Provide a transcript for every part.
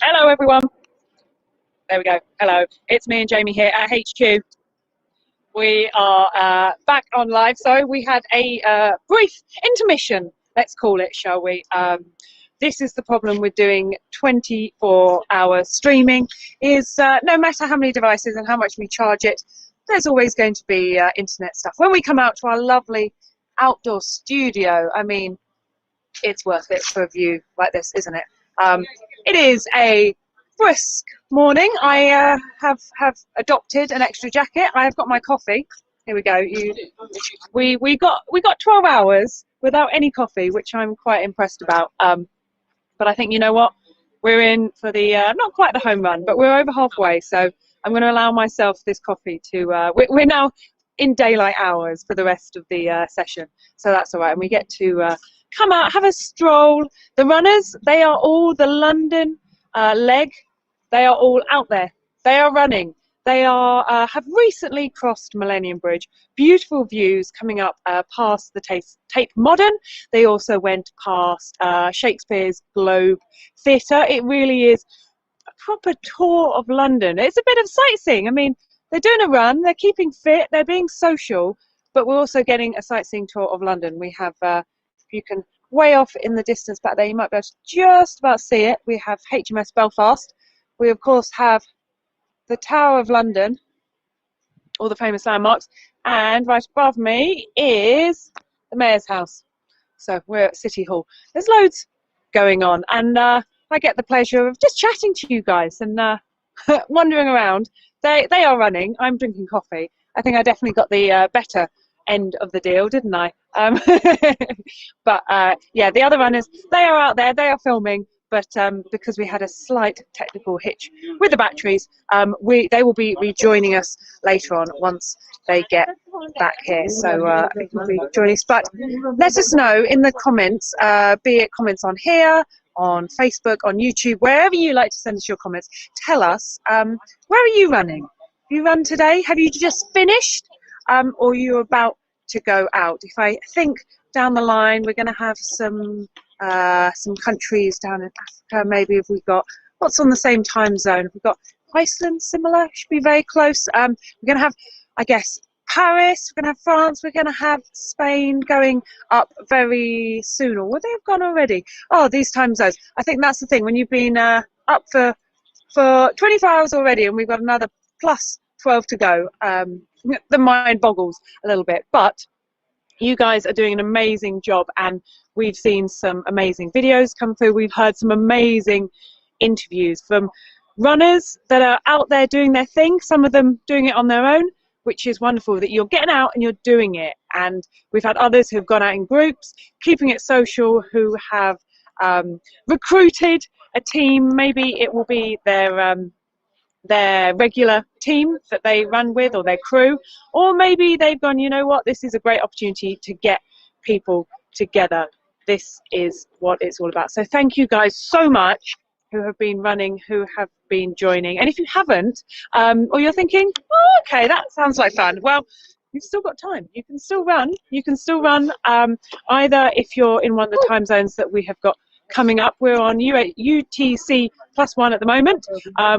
Hello everyone. There we go. Hello. It's me and Jamie here at HQ. We are back on live. So we had a brief intermission, let's call it, shall we? This is the problem with doing 24-hour streaming is no matter how many devices and how much we charge it, there's always going to be internet stuff. When we come out to our lovely outdoor studio, I mean, it's worth it for a view like this, isn't it? It is a brisk morning. I have adopted an extra jacket. I have got my coffee. Here we go. We got 12 hours without any coffee, which I'm quite impressed about. But I think, you know what, we're in for the not quite the home run, but we're over halfway. So I'm going to allow myself this coffee to. We're now in daylight hours for the rest of the session, so that's all right. And we get to come out, have a stroll. The runners, they are all the London leg. They are all out there. They are running. They are have recently crossed Millennium Bridge. Beautiful views coming up past the Tate Modern. They also went past Shakespeare's Globe Theatre. It really is a proper tour of London. It's a bit of sightseeing. I mean, they're doing a run. They're keeping fit. They're being social. But we're also getting a sightseeing tour of London. We have, if you can way off in the distance back there, you might be able to just about see it. We have HMS Belfast. We, of course, have the Tower of London, all the famous landmarks, and right above me is the Mayor's House. So we're at City Hall. There's loads going on, and I get the pleasure of just chatting to you guys and wandering around. They are running. I'm drinking coffee. I think I definitely got the better end of the deal, didn't I? But yeah, the other runners, they are out there. They are filming. But because we had a slight technical hitch with the batteries, they will be rejoining us later on once they get back here. So they will be joining us. But let us know in the comments, be it comments on here, on Facebook, on YouTube, wherever you like to send us your comments. Tell us, where are you running? Have you run today? Have you just finished? Or are you about to go out? If I think down the line, we're going to have some countries down in Africa. Maybe if we got what's on the same time zone. If we've got Iceland, similar, should be very close. We're going to have, I guess, Paris. We're going to have France. We're going to have Spain going up very soon. Or would they have gone already? Oh, these time zones. I think that's the thing. When you've been up for 24 hours already, and we've got another plus 12 to go, the mind boggles a little bit. But you guys are doing an amazing job, and we've seen some amazing videos come through. We've heard some amazing interviews from runners that are out there doing their thing, some of them doing it on their own, which is wonderful that you're getting out and you're doing it. And we've had others who've gone out in groups, keeping it social, who have recruited a team. Maybe it will be their regular team that they run with, or their crew, or maybe they've gone, you know what, this is a great opportunity to get people together. This is what it's all about. So thank you guys so much who have been running, who have been joining. And if you haven't, or you're thinking, oh, okay, that sounds like fun, well, you've still got time. You can still run. You can still run, either if you're in one of the time zones that we have got coming up. We're on UTC +1 at the moment.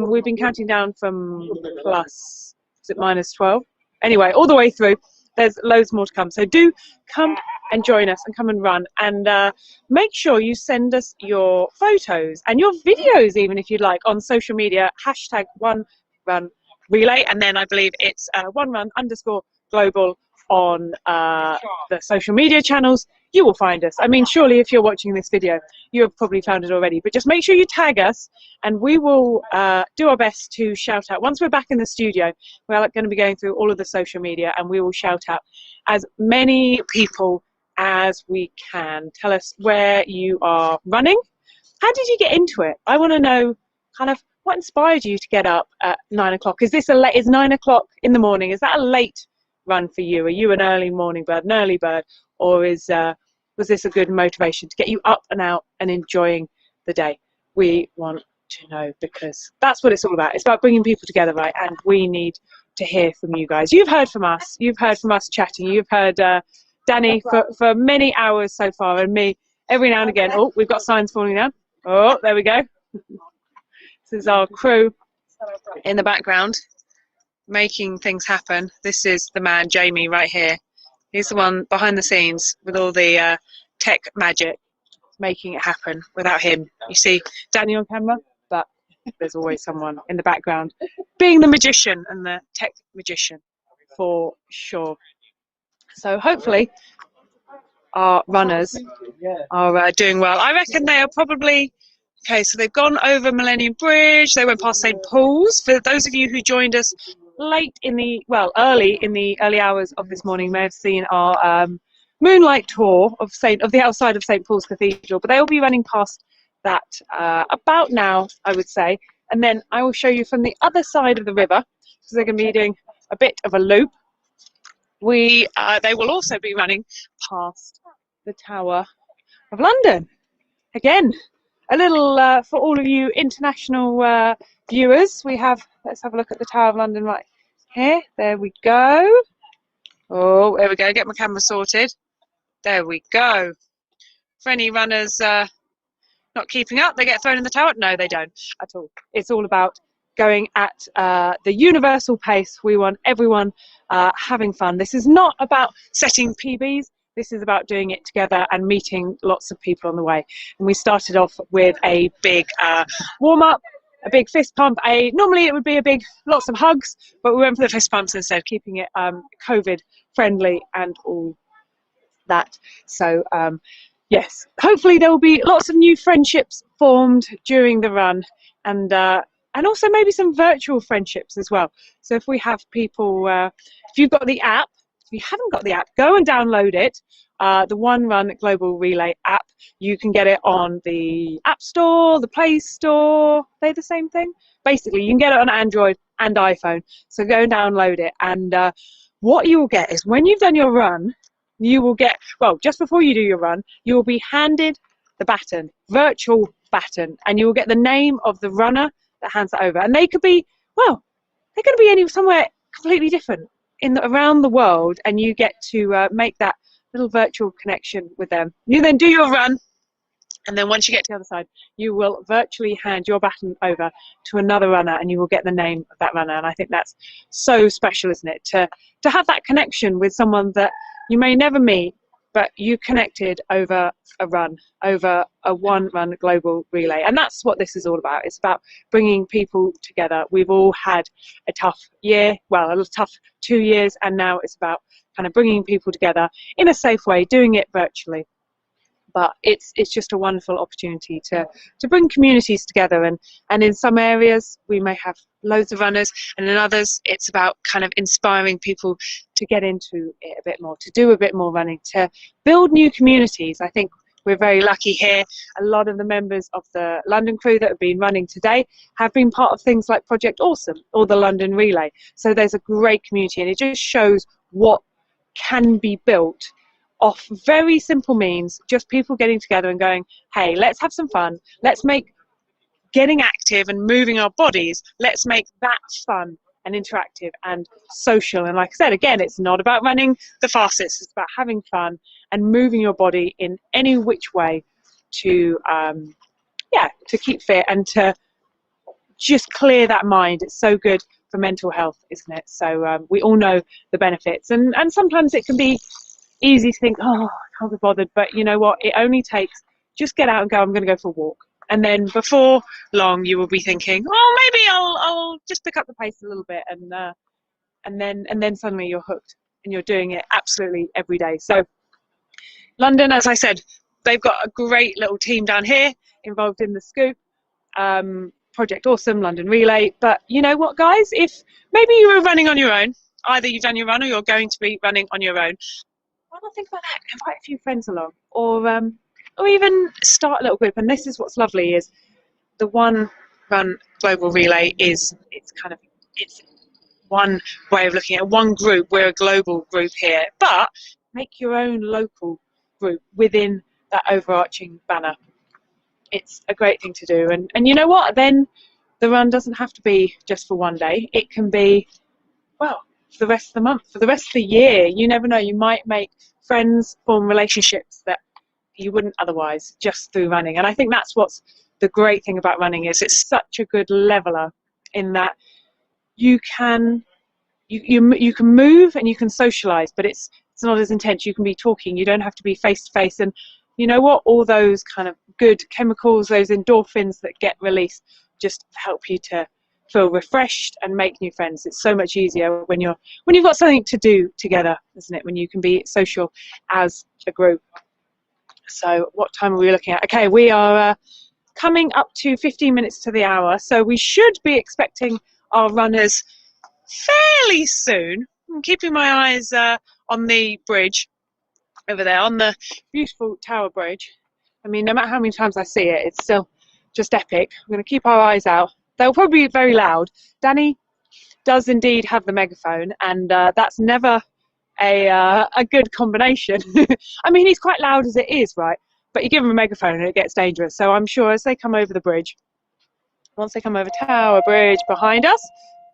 We've been counting down from plus, is it -12? Anyway, all the way through. There's loads more to come. So do come and join us and come and run. And make sure you send us your photos and your videos, even if you'd like, on social media. #OneRunRelay. And then I believe it's #OneRun_global on the social media channels. You will find us. I mean, surely if you're watching this video, you have probably found it already, but just make sure you tag us, and we will do our best to shout out. Once we're back in the studio, we're going to be going through all of the social media, and we will shout out as many people as we can. Tell us where you are running. How did you get into it? I want to know kind of what inspired you to get up at 9 o'clock. Is 9 o'clock in the morning, is that a late run for you? Are you an early morning bird, an early bird, or was this a good motivation to get you up and out and enjoying the day? We want to know, because that's what it's all about. It's about bringing people together, right? And we need to hear from you guys. You've heard from us. You've heard from us chatting. You've heard Danny for many hours so far, and me every now and again. Oh, we've got signs falling down. Oh, there we go. This is our crew in the background making things happen. This is the man, Jamie, right here. He's the one behind the scenes with all the tech magic, making it happen. Without him, you see Danny on camera, but there's always someone in the background being the magician and the tech magician for sure. So hopefully our runners are doing well. I reckon they are probably, okay, so they've gone over Millennium Bridge, they went past St. Paul's. For those of you who joined us late in the, well, early hours of this morning, may have seen our moonlight tour of the outside of St. Paul's Cathedral, but they will be running past that about now, I would say, and then I will show you from the other side of the river, because they're going to be doing a bit of a loop. They will also be running past the Tower of London. Again, a little for all of you international viewers. Let's have a look at the Tower of London right here. There we go. Oh, there we go. Get my camera sorted. There we go. For any runners not keeping up, they get thrown in the tower. No, they don't at all. It's all about going at the universal pace. We want everyone having fun. This is not about setting PBs. This is about doing it together and meeting lots of people on the way. And we started off with a big warm-up, a big fist pump. Normally it would be lots of hugs, but we went for the fist pumps instead, keeping it COVID friendly and all that. So yes, hopefully there will be lots of new friendships formed during the run, and also maybe some virtual friendships as well. So if we have people, if you've got the app, if you haven't got the app, go and download it. The One Run Global Relay app. You can get it on the App Store, the Play Store. They're the same thing. Basically, you can get it on Android and iPhone. So go and download it. And what you will get is when you've done your run, you will get, well, just before you do your run, you will be handed the baton, virtual baton, and you will get the name of the runner that hands it over. And they could be, well, they're going to be somewhere completely different around the world, and you get to make that little virtual connection with them. You then do your run, and then once you get to the other side, you will virtually hand your baton over to another runner, and you will get the name of that runner. And I think that's so special, isn't it? To have that connection with someone that you may never meet, but you connected over a run, over a One Run Global Relay. And that's what this is all about. It's about bringing people together. We've all had a tough year, well, a tough 2 years, and now it's about kind of bringing people together in a safe way, doing it virtually. But it's just a wonderful opportunity to bring communities together, and in some areas we may have loads of runners, and in others it's about kind of inspiring people to get into it a bit more, to do a bit more running, to build new communities. I think we're very lucky here. A lot of the members of the London crew that have been running today have been part of things like Project Awesome or the London Relay. So there's a great community, and it just shows what can be built off very simple means, just people getting together and going, hey, let's have some fun, let's make getting active and moving our bodies, let's make that fun and interactive and social. And like I said, again, it's not about running the fastest, it's about having fun and moving your body in any which way to keep fit and to just clear that mind. It's so good for mental health, isn't it? So we all know the benefits, and sometimes it can be easy to think, oh, I can't be bothered, but you know what, it only takes, just get out and go, I'm going to go for a walk, and then before long you will be thinking, oh, maybe I'll just pick up the pace a little bit, and then suddenly you're hooked and you're doing it absolutely every day. So London, as I said, they've got a great little team down here involved in the scoop, Project Awesome, London Relay. But you know what, guys, if maybe you were running on your own, either you've done your run or you're going to be running on your own, why not think about that? Invite a few friends along, or even start a little group. And this is what's lovely, is the One Run Global Relay it's one way of looking at one group. We're a global group here, but make your own local group within that overarching banner. It's a great thing to do, and you know what? Then the run doesn't have to be just for one day. It can be, well, for the rest of the month, for the rest of the year. You never know, you might make friends, form relationships that you wouldn't otherwise, just through running. And I think that's what's the great thing about running is it's such a good leveler in that you can you can move and you can socialize, but it's not as intense. You can be talking, you don't have to be face to face, and you know what, all those kind of good chemicals, those endorphins that get released, just help you to feel refreshed and make new friends. It's so much easier when you've got something to do together, isn't it, when you can be social as a group. So what time are we looking at? Okay, we are coming up to 15 minutes to the hour, so we should be expecting our runners fairly soon. I'm keeping my eyes on the bridge over there, on the beautiful Tower Bridge. I mean, no matter how many times I see it, it's still just epic. We're going to keep our eyes out. They'll probably be very loud. Danny does indeed have the megaphone, and that's never a good combination. I mean, he's quite loud as it is, right? But you give him a megaphone and it gets dangerous. So I'm sure as they come over the bridge, once they come over Tower Bridge behind us,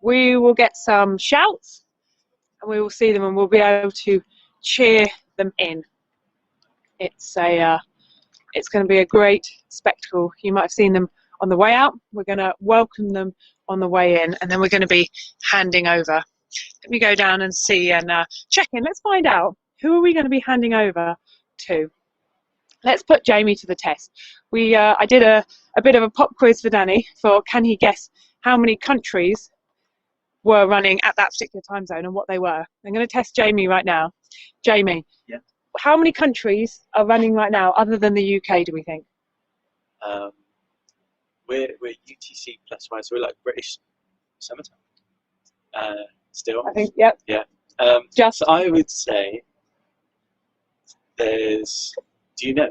we will get some shouts and we will see them and we'll be able to cheer them in. It's going to be a great spectacle. You might have seen them on the way out. We're going to welcome them on the way in, and then we're going to be handing over. Let me go down and see and check in. Let's find out, who are we going to be handing over to? Let's put Jamie to the test. I did a bit of a pop quiz for Danny for can he guess how many countries were running at that particular time zone and what they were. I'm going to test Jamie right now. Jamie, yeah. How many countries are running right now other than the UK, do we think? We're UTC plus one, so we're like British summertime. Still. I think, yep. Yeah. Just. So I would say there's. Do you know?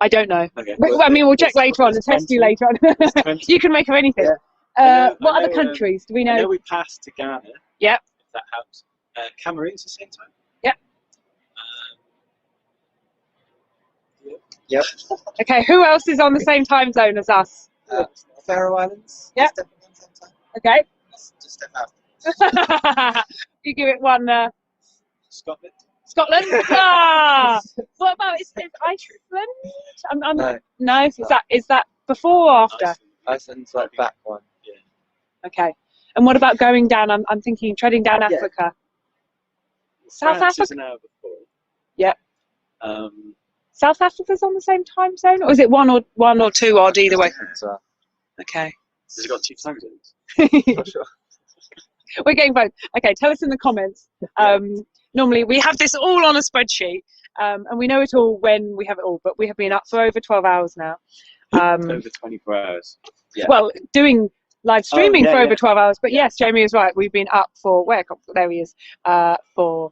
I don't know. Okay. Well, I mean, we'll check later on and test you later on. You can make of anything. Yeah. What other countries do we know? I know we passed to Ghana. Yep. If that helps. Cameroon's the same time. Yep. Yep. Okay, who else is on the same time zone as us? Faroe Islands. Yep. Okay. Just step out. You give it one. Scotland. Scotland. Ah. What about is Iceland? No. Is that before or after? Iceland's like back one. Yeah. Okay. And what about going down? I'm thinking treading down Africa. South France Africa. is an hour before. Yep. South Africa's on the same time zone, or is it one or two odd either way? So, Okay. Has it got 2 time zones? not sure. We're getting both. Okay, tell us in the comments. Normally we have this all on a spreadsheet, and we know it all when we have it all, but we have been up for over 12 hours now. Over 24 hours. Yeah. Well, doing live streaming for over 12 hours, but Yeah. yes, Jamie is right. We've been up for, there he is, for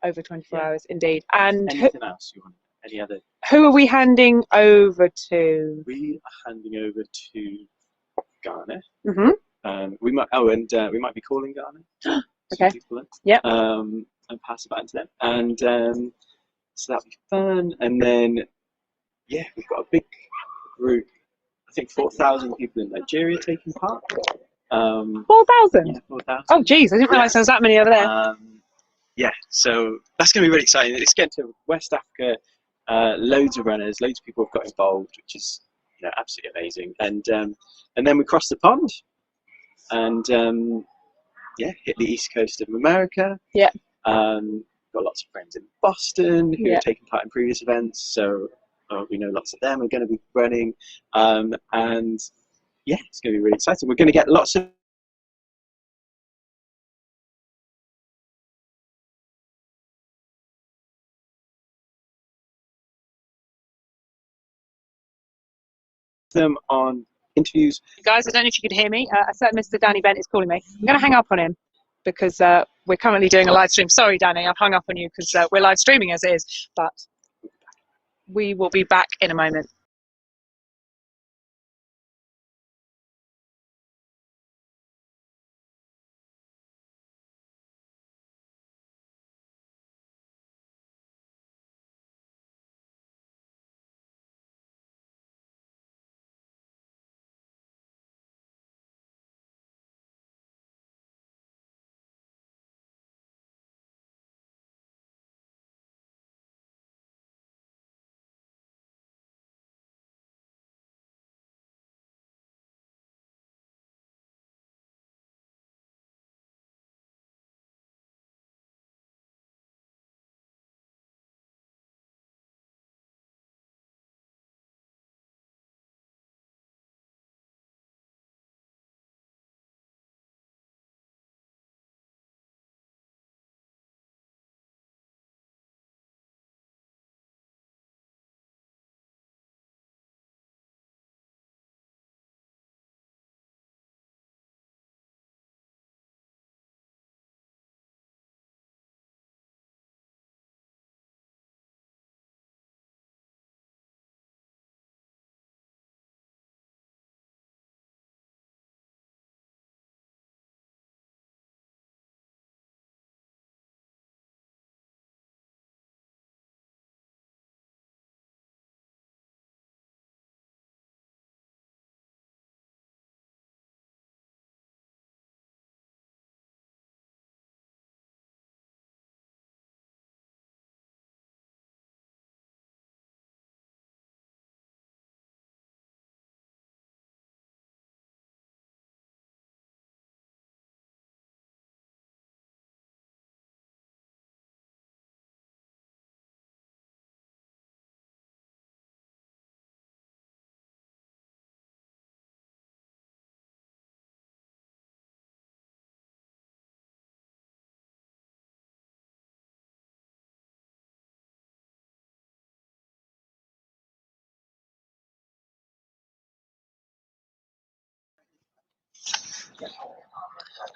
over 24 hours indeed. And anything else you want? Any other? who are we handing over to? We are handing over to Ghana. Mm-hmm. We might we might be calling Ghana. Okay. Yep. And pass it back to them, and so that'll be fun. And then we've got a big group. I think 4,000 people in Nigeria taking part. 4,000. Yeah, 4,000. Oh, geez, I didn't realise there was that many over there. So that's going to be really exciting. It's getting to West Africa. Loads of runners, loads of people have got involved, which is absolutely amazing. And then we cross the pond, and hit the east coast of America. Yeah. Got lots of friends in Boston who have taken part in previous events, so we know lots of them are going to be running, and it's going to be really exciting. We're going to get lots of them on interviews. Guys, I don't know if you could hear me. A certain Mr. Danny Bent is calling me. I'm going to hang up on him because we're currently doing a live stream. Sorry, Danny, I've hung up on you because we're live streaming as is, but we will be back in a moment.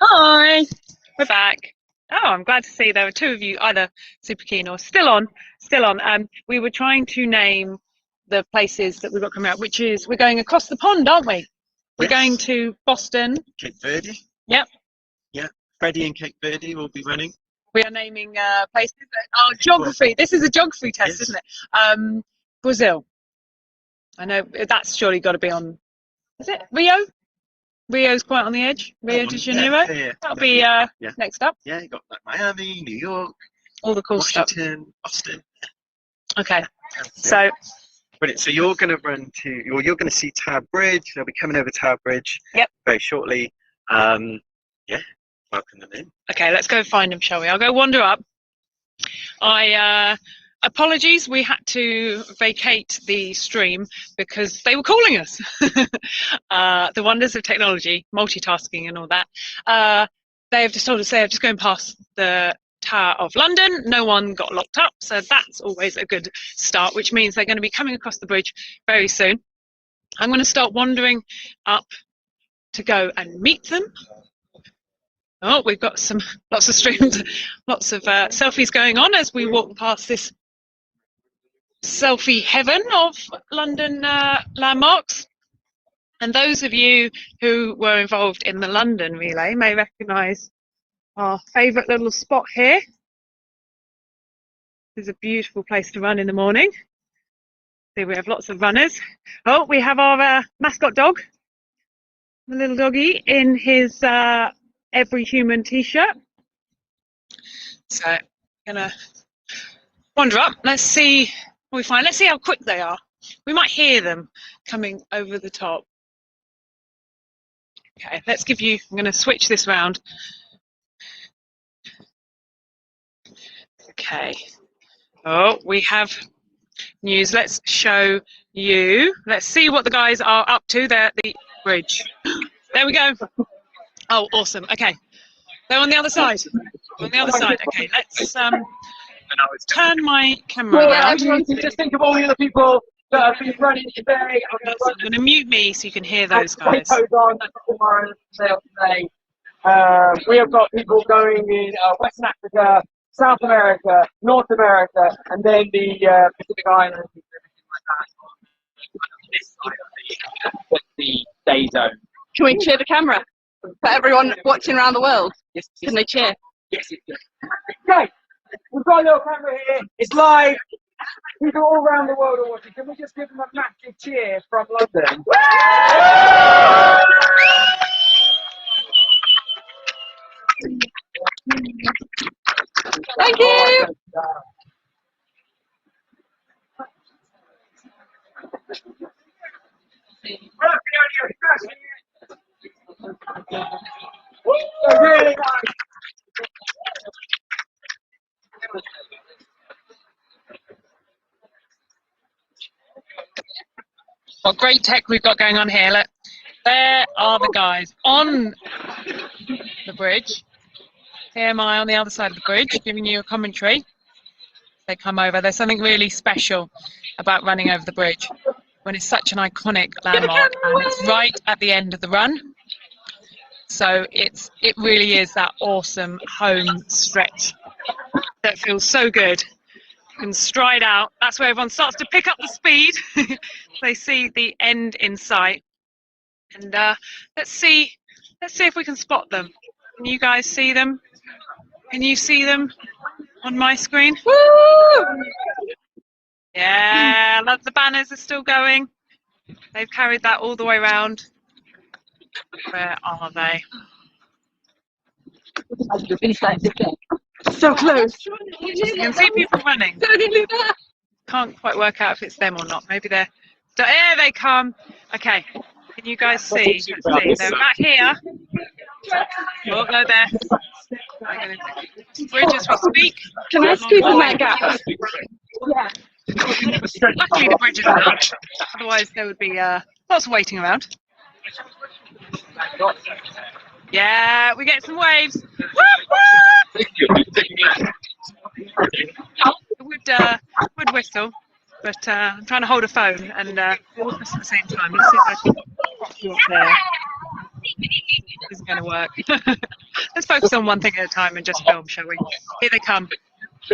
Hi, we're back. Oh, I'm glad to see there were two of you either super keen or still on. We were trying to name the places that we've got coming up, which is we're going across the pond, aren't we? We're Yes. going to Boston. Cape Verde. Yep. Yeah, Freddie and Cape Verde will be running. We are naming places. Oh, geography. This is a geography test, Yes. isn't it? Brazil. I know that's surely got to be on. Is it Rio? Rio's quite on the edge. Rio de Janeiro. Yeah. That'll be next up. Yeah, you got like Miami, New York, All the cool stuff. Washington, Austin. Okay. So Brilliant. So you're going to run to, or you're going to see Tower Bridge. They'll be coming over Tower Bridge. Yep. Very shortly. Yeah. Welcome them in. okay, let's go find them, shall we? I'll go wander up. Apologies, we had to vacate the stream because they were calling us. The wonders of technology, multitasking and all that. They have just told us they're just going past the Tower of London. No one got locked up, so that's always a good start, which means they're going to be coming across the bridge very soon. I'm going to start wandering up to go and meet them. Oh, we've got lots of streams, lots of selfies going on as we walk past this selfie heaven of London landmarks. And those of you who were involved in the London relay may recognise our favourite little spot here. This is a beautiful place to run in the morning. See, we have lots of runners. Oh, we have our mascot dog, the little doggy, in his Every Human t-shirt. So, gonna wander up. Let's see what we find. Let's see how quick they are. We might hear them coming over the top. Okay, let's give you. I'm going to switch this round. Okay. Oh, we have news. Let's show you. Let's see what the guys are up to. They're at the bridge. There we go. Oh, awesome. Okay. They're on the other side. On the other side. Okay, let's turn my camera around. Everyone can just think of all the other people that have been running today. I'm going to mute me so you can hear those guys. On tomorrow, today. We have got people going in Western Africa, South America, North America, and then the Pacific Islands and everything like that. On this side of the day zone. Can we cheer the camera for everyone watching around the world? Yes, Can they cheer? yes, it's good. Okay, we've got a little camera here. It's live. People all around the world are watching. Can we just give them a massive cheer from London? Thank you. Really nice. What great tech we've got going on here. Look, there are the guys on the bridge. Here am I on the other side of the bridge giving you a commentary. They come over. There's something really special about running over the bridge when it's such an iconic landmark and it's right at the end of the run. So it really is that awesome home stretch that feels so good. You can stride out. That's where everyone starts to pick up the speed. They see the end in sight. And let's see if we can spot them. Can you guys see them? Can you see them on my screen? Woo! Yeah, the banners are still going. They've carried that all the way around. Where are they? So close. You can see people running. Can't quite work out if it's them or not. Maybe they're. There they come. Okay. Can you guys see? Let's see. They're right here. Oh, no, there. Bridge as we speak. Can I scoop in that gap? Yeah. Luckily the bridge is out. Otherwise there would be lots of waiting around. Yeah, we get some waves. Would whistle, but I'm trying to hold a phone and whistle at the same time. Let's see if I can pop you up there. It's going to work. Let's focus on one thing at a time and just film, shall we? Here they come. I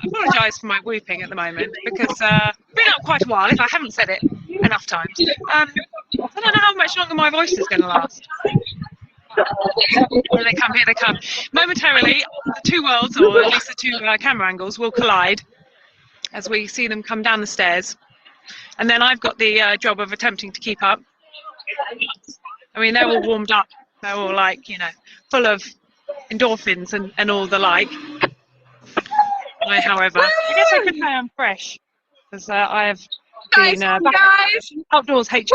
apologise for my whooping at the moment because I've been up quite a while, if I haven't said it enough times. I don't know how much longer my voice is going to last. Here they come, here they come. Momentarily, the two worlds, or at least the two camera angles, will collide as we see them come down the stairs. And then I've got the job of attempting to keep up. I mean, they're all warmed up. They're all like, you know, full of endorphins and all the like. I, however, I guess I could say I'm fresh because I have been back at Outdoors HQ.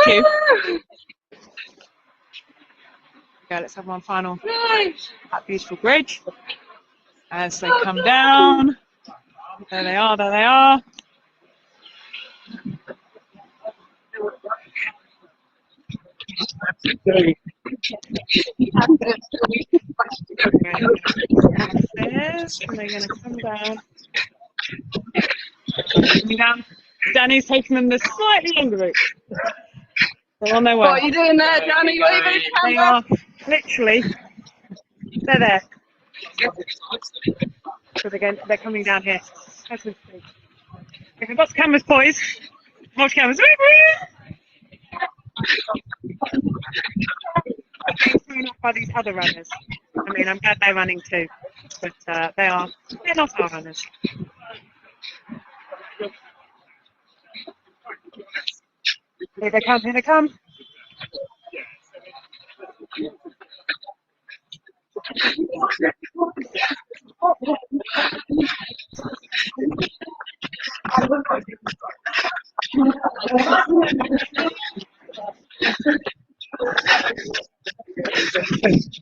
Go, let's have one final. That beautiful bridge as they come down. There they are, there they are. Upstairs, and they're going to come down. Coming down. Danny's taking them the slightly longer route. They're on their way. What are you doing there, Danny? They are literally. They're there. So they're coming down here. As we speak. Okay, I've got the cameras poised. Watch cameras. Being thrown off by these other runners. I mean, I'm glad they're running too, but they're not our runners. Here they come, here they come.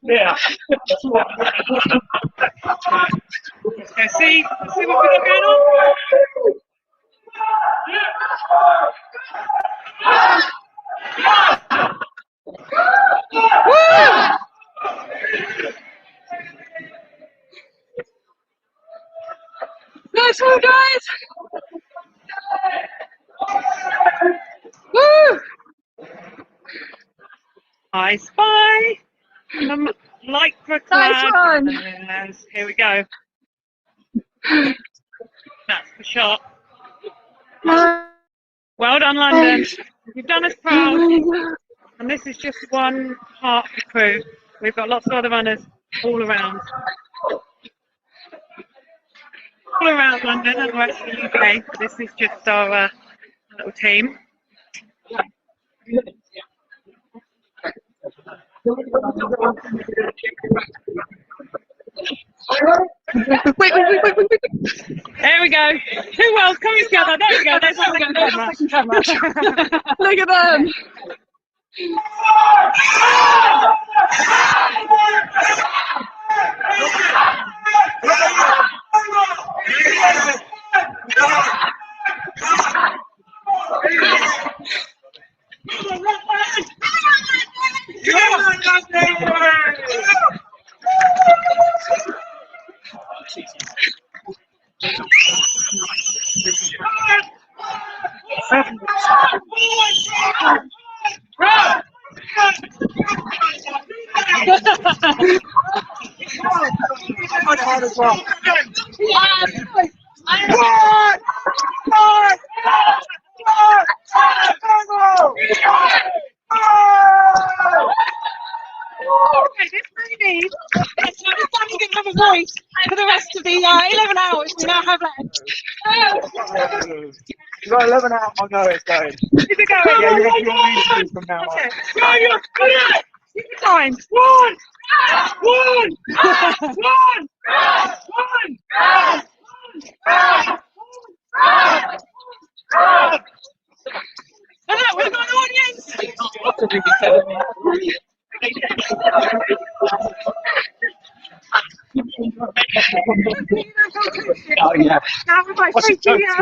Yeah. Let's go see what we got going on. Nice one, guys! Woo! I spy some lycra clad. Nice one. Yes, here we go. That's the shot. Well done, London. You've done us proud. And this is just one part of the crew. We've got lots of other runners all around. All around London and the rest of the UK. This is just our little team. Wait. There we go. Two worlds coming together. There we go. There's our second camera. Look at them! Okay, this may need Danny can have a voice for the rest of the 11 hours we now have left. You've got 11 out. I know it's going. Is it going? Yeah, you're going to from now on. Okay. Go, you're good. You can time. One. And that we've got an audience. Oh yeah. Now we're like, thank you, yeah.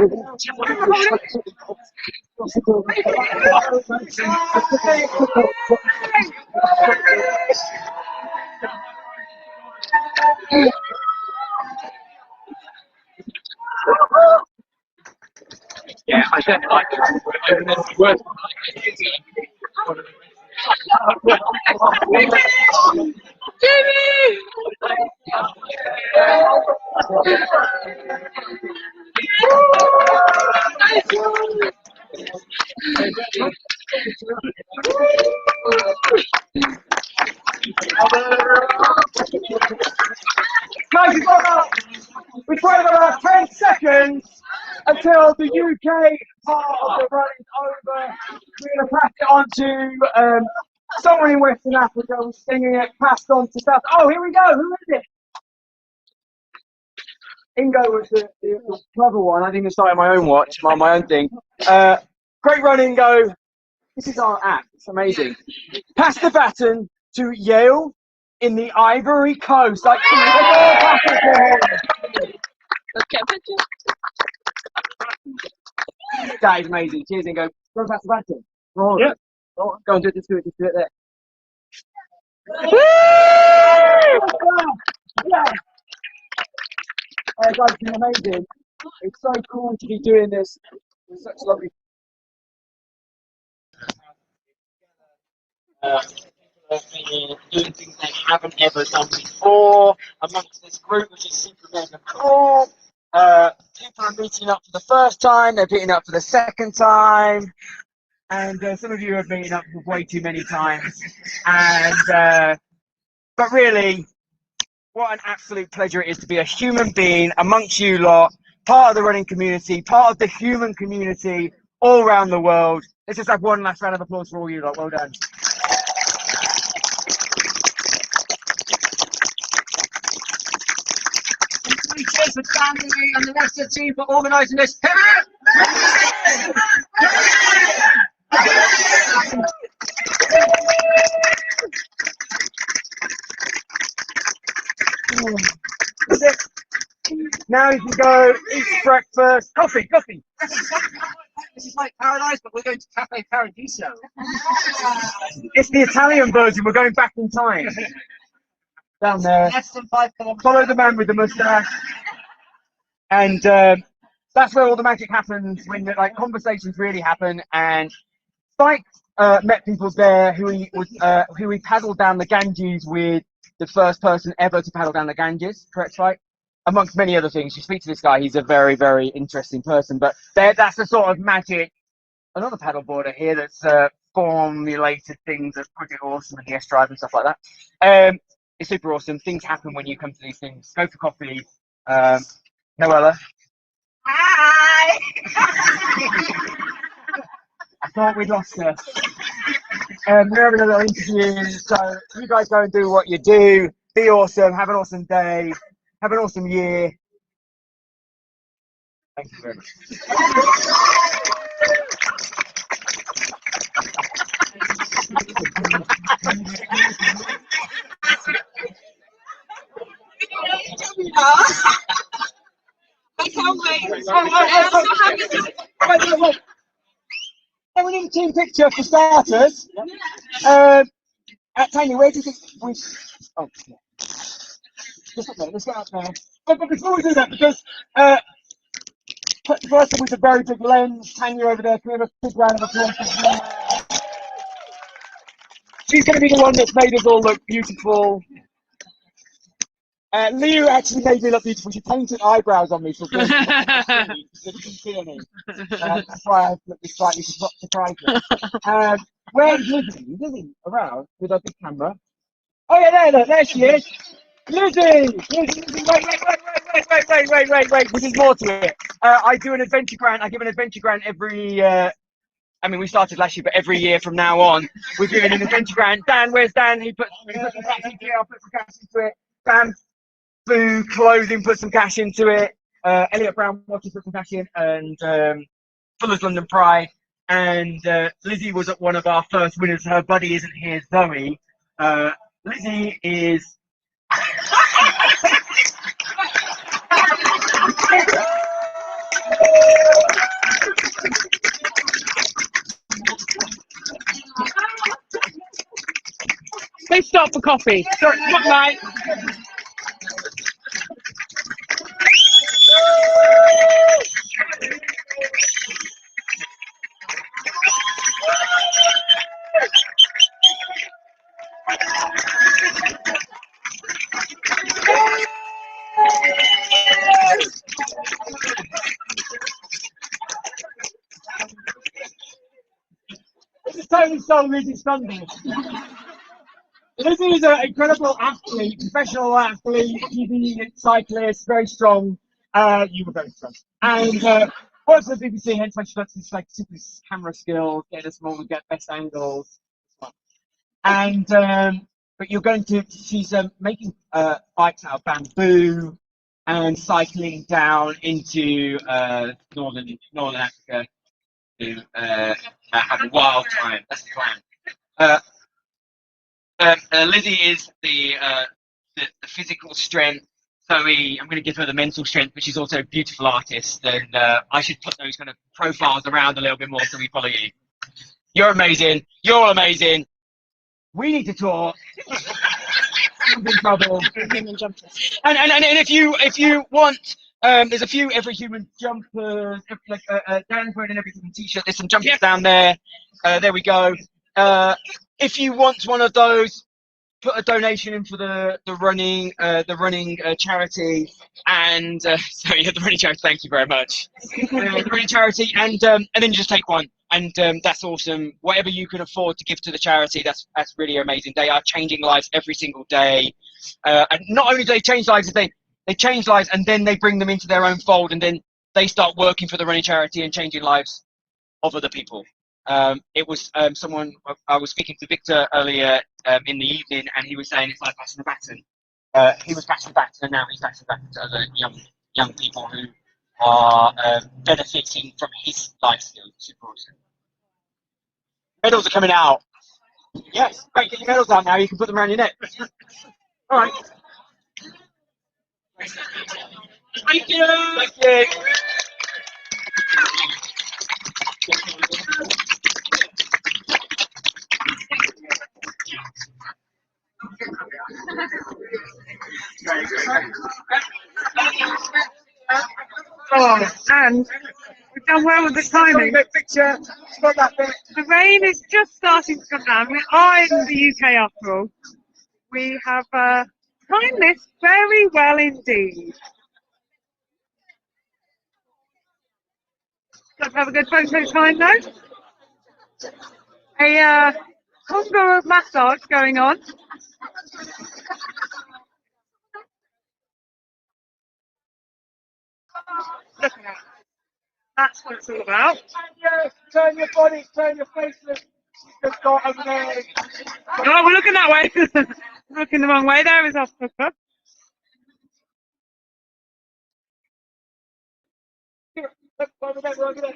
Yeah, I definitely like it. Worth Guys, we've got about 10 seconds until the UK part of the run is over. We're going to pass it on to someone in Western Africa who's singing it, passed on to South. Oh, here we go. Who is it? Ingo was the clever one. I didn't start my own watch, my own thing. Great run, Ingo. This is our app. It's amazing. Pass the baton to Yale in the Ivory Coast. Like, that is amazing. Cheers, Ingo. Go pass the baton. Yeah. Go and do it. Just do it there. Yeah. Guys, it's been amazing. It's so cool to be doing this. It's such lovely. Doing things they haven't ever done before amongst this group, which is super mega cool. People are meeting up for the first time, they're meeting up for the second time, and some of you have meeting up for way too many times. And but really, what an absolute pleasure it is to be a human being amongst you lot, part of the running community, part of the human community all around the world. Let's just have one last round of applause for all you lot. Well done. Cheers for Danny and the rest of the team for organising this. Now you can go eat breakfast. Coffee. This is like paradise, but we're going to Cafe Paradiso. It's the Italian version. We're going back in time. Down there. Less than 5 kilometers. Follow the man with the moustache. And that's where all the magic happens, when like conversations really happen. And Spike met people there who he paddled down the Ganges with, the first person ever to paddle down the Ganges, correct, Spike? Amongst many other things. You speak to this guy, he's a very, very interesting person. But that's the sort of magic. Another paddleboarder here that's formulated things at Project Awesome and the S-Drive and stuff like that. It's super awesome. Things happen when you come to these things. Go for coffee. Noella. Hi! I thought we'd lost her. We're having a little interview, so you guys go and do what you do. Be awesome. Have an awesome day. Have an awesome year. Thank you very much. I can't wait. I'm so happy to... And we need a team picture for starters. Tanya, where do you think we... Oh, yeah. Just up there, let's get up there. But before we do that, because the first one was a very big lens, Tanya over there, can we have a big round of applause? She's going to be the one that's made us all look beautiful. Liu actually made me look beautiful. She painted eyebrows on me for good. That's why I looked slightly surprised. Where's Lizzie? Lizzie around with her big camera. Oh yeah, there she is. Lizzie, wait. There's more to it. I do an adventure grant. I give an adventure grant every. I mean, we started last year, but every year from now on, we're giving an adventure grant. Dan, where's Dan? He put some cash into it. I'll put some cash into it. Dan, Boo Clothing put some cash into it. Elliot Brown Watches put some cash in, and Fuller's London Pride. And Lizzie was one of our first winners. Her buddy isn't here, Zoe. Lizzie is. Let's stop for coffee. Sorry, good night. It's totally stole Lizzie's thunder. Lizzie is an incredible athlete, professional athlete, TV cyclist, very strong. You were very strong. And works for the BBC, hence why she does this like super camera skills, get us more, get best angles. And but you're going to, she's making bikes out of bamboo and cycling down into northern Africa to have a wild time. That's the plan. Lizzie is the physical strength. Zoe, I'm going to give her the mental strength, but she's also a beautiful artist. And I should put those kind of profiles around a little bit more so we follow you. You're amazing. You're all amazing. We need to talk. I'm in trouble. And if you want, there's a few Every Human jumpers, like Dan's wearing an Every Human t-shirt. There's some jumpers down there. There we go. If you want one of those, put a donation in for the running charity, and sorry, the running charity. Thank you very much. The running charity, and then you just take one, and that's awesome. Whatever you can afford to give to the charity, that's really amazing. They are changing lives every single day, and not only do they change lives, they change lives, and then they bring them into their own fold, and then they start working for the running charity and changing lives of other people. It was someone I was speaking to Victor earlier in the evening, and he was saying it's like passing the baton. He was passing the baton, and now he's passing the baton to other young people who are benefiting from his life skills. Super awesome. Medals are coming out. Yes, great. Get your medals out now. You can put them around your neck. All right. Thank you. Thank you. Oh, and we've done well with the timing. Picture. Got that bit. The rain is just starting to come down. We are in the UK after all. We have timed this very well indeed. Let's have a good photo time though. A conga massage going on. Look at that. That's what it's all about. Turn your body, turn your face. Just got over there. Oh, we're looking that way. We're looking the wrong way. There is our cooker. Look over there, over there.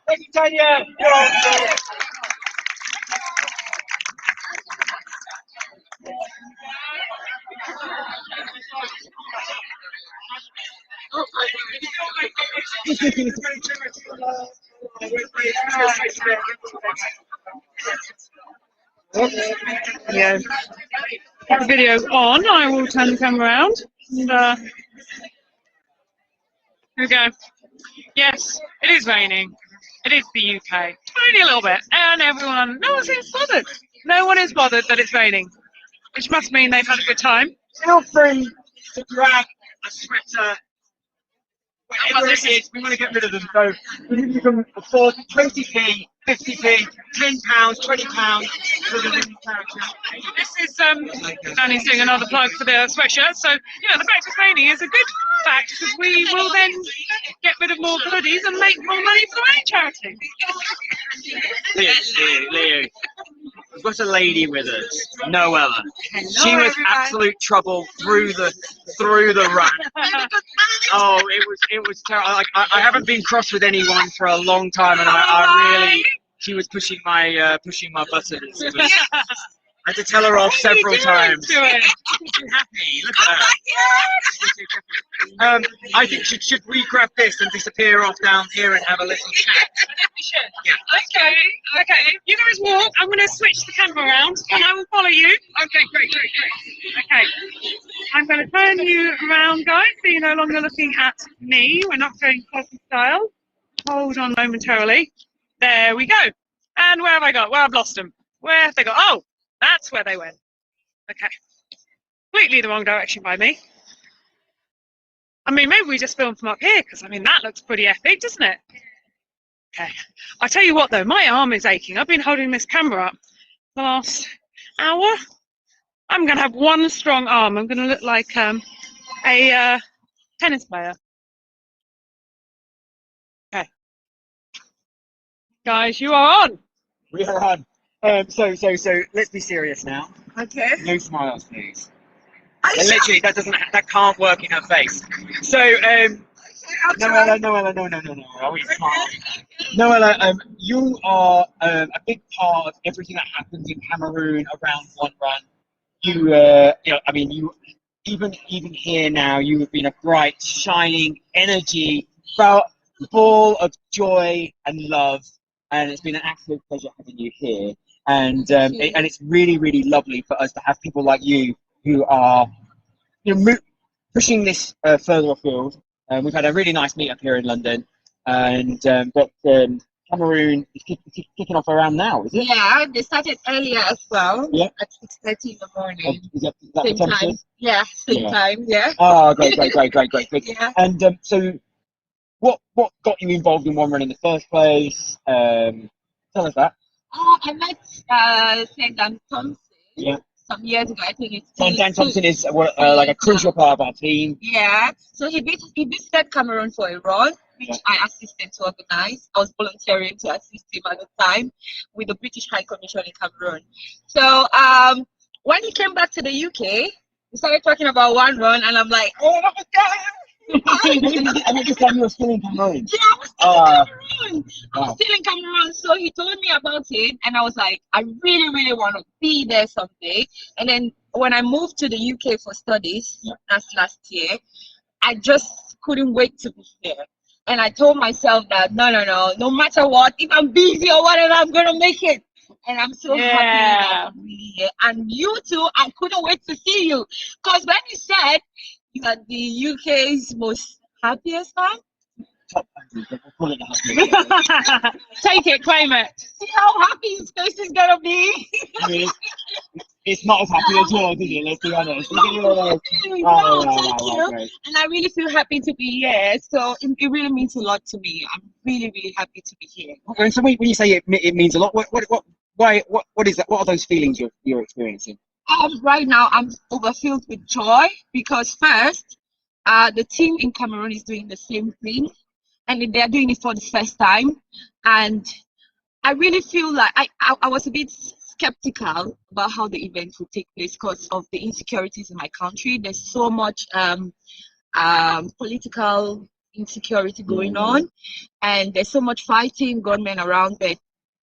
Thank you, Tanya. You're awesome. Yeah. The video's on. I will turn the camera around. And, here we go. Yes, it is raining. It is the UK. Only a little bit. And everyone, no one seems bothered. No one is bothered that it's raining. Which must mean they've had a good time. Feel free to grab a sweater. Whatever it is, we want to get rid of them. So you can afford 20p, 50p, £10, £20 for the living character. This is Danny's doing another plug for the sweatshirt. So the fact it's raining is a good fact because we will then get rid of more hoodies and make more money for the rain charity. Leo, we've got a lady with us, Noella. She was everybody. absolute trouble through the run. Oh, it was terrible. I haven't been cross with anyone for a long time, and I really, she was pushing my buttons. I had to tell her off several times. Do it. She's happy. Look at her. I think should we grab this and disappear off down here and have a little chat? competition. Yeah. Okay, okay. You guys walk. I'm going to switch the camera around, and I will follow you. Okay, great. Okay. I'm going to turn you around, guys, so you're no longer looking at me. We're not going selfie style. Hold on momentarily. There we go. And where have I got? Well, I've lost them. Where have they got? Oh, that's where they went. Okay. Completely the wrong direction by me. I mean, maybe we just film from up here, because, I mean, that looks pretty epic, doesn't it? Okay. I tell you what, though, my arm is aching. I've been holding this camera up the last hour. I'm going to have one strong arm. I'm going to look like a tennis player. Okay. Guys, you are on. We are on. So let's be serious now. Okay. No smiles, please. I Literally, that can't work in her face. So, Noella, are we smart? Noella, you are a big part of everything that happens in Cameroon around One Run. You know, I mean, you even here now, you have been a bright, shining energy, full of joy and love, and it's been an absolute pleasure having you here. And it's really, really lovely for us to have people like you who are, you know, pushing this further afield. We've had a really nice meetup here in London, and but Cameroon is kicking off around now, is it? Yeah, they started earlier as well. Yeah. At 6:30 in the morning. Is that the Same time. temperature? Yeah, same Yeah. time. Yeah. Oh, great. Yeah. And so, what got you involved in One Run in the first place? Tell us that. I met Dan Thompson. Yeah. Some years ago. I think it's Dan Thompson is like a crucial part of our team. Yeah. So he visited Cameroon for a run, which Yeah. I assisted to organize. I was volunteering to assist him at the time with the British High Commission in Cameroon. So when he came back to the UK, we started talking about One Run, and I'm like, oh my God. I mean, this time you were still in Cameroon. Yeah, I was still in Cameroon. I was still in Cameroon. So he told me about it, and I was like, I really, really want to be there someday. And then when I moved to the UK for studies, that's last year, I just couldn't wait to be here. And I told myself that no matter what, if I'm busy or whatever, I'm gonna make it. And I'm so happy that I'm really here. And you too, I couldn't wait to see you. Because when you said you are the UK's most happiest man, Top 100, we'll call it the 100. Take it, claim it. see how happy his face is gonna be. I mean, it's not as happy as yours, is it? Let's be honest. No, thank you. Great. And I really feel happy to be here. So it really means a lot to me. I'm really, really happy to be here. And so when you say it means a lot, what is that? What are those feelings you're experiencing? Right now, I'm overfilled with joy because first, the team in Cameroon is doing the same thing, and they're doing it for the first time. And I really feel like I was a bit skeptical about how the event would take place because of the insecurities in my country. There's so much political insecurity going on, and there's so much fighting, gunmen around, but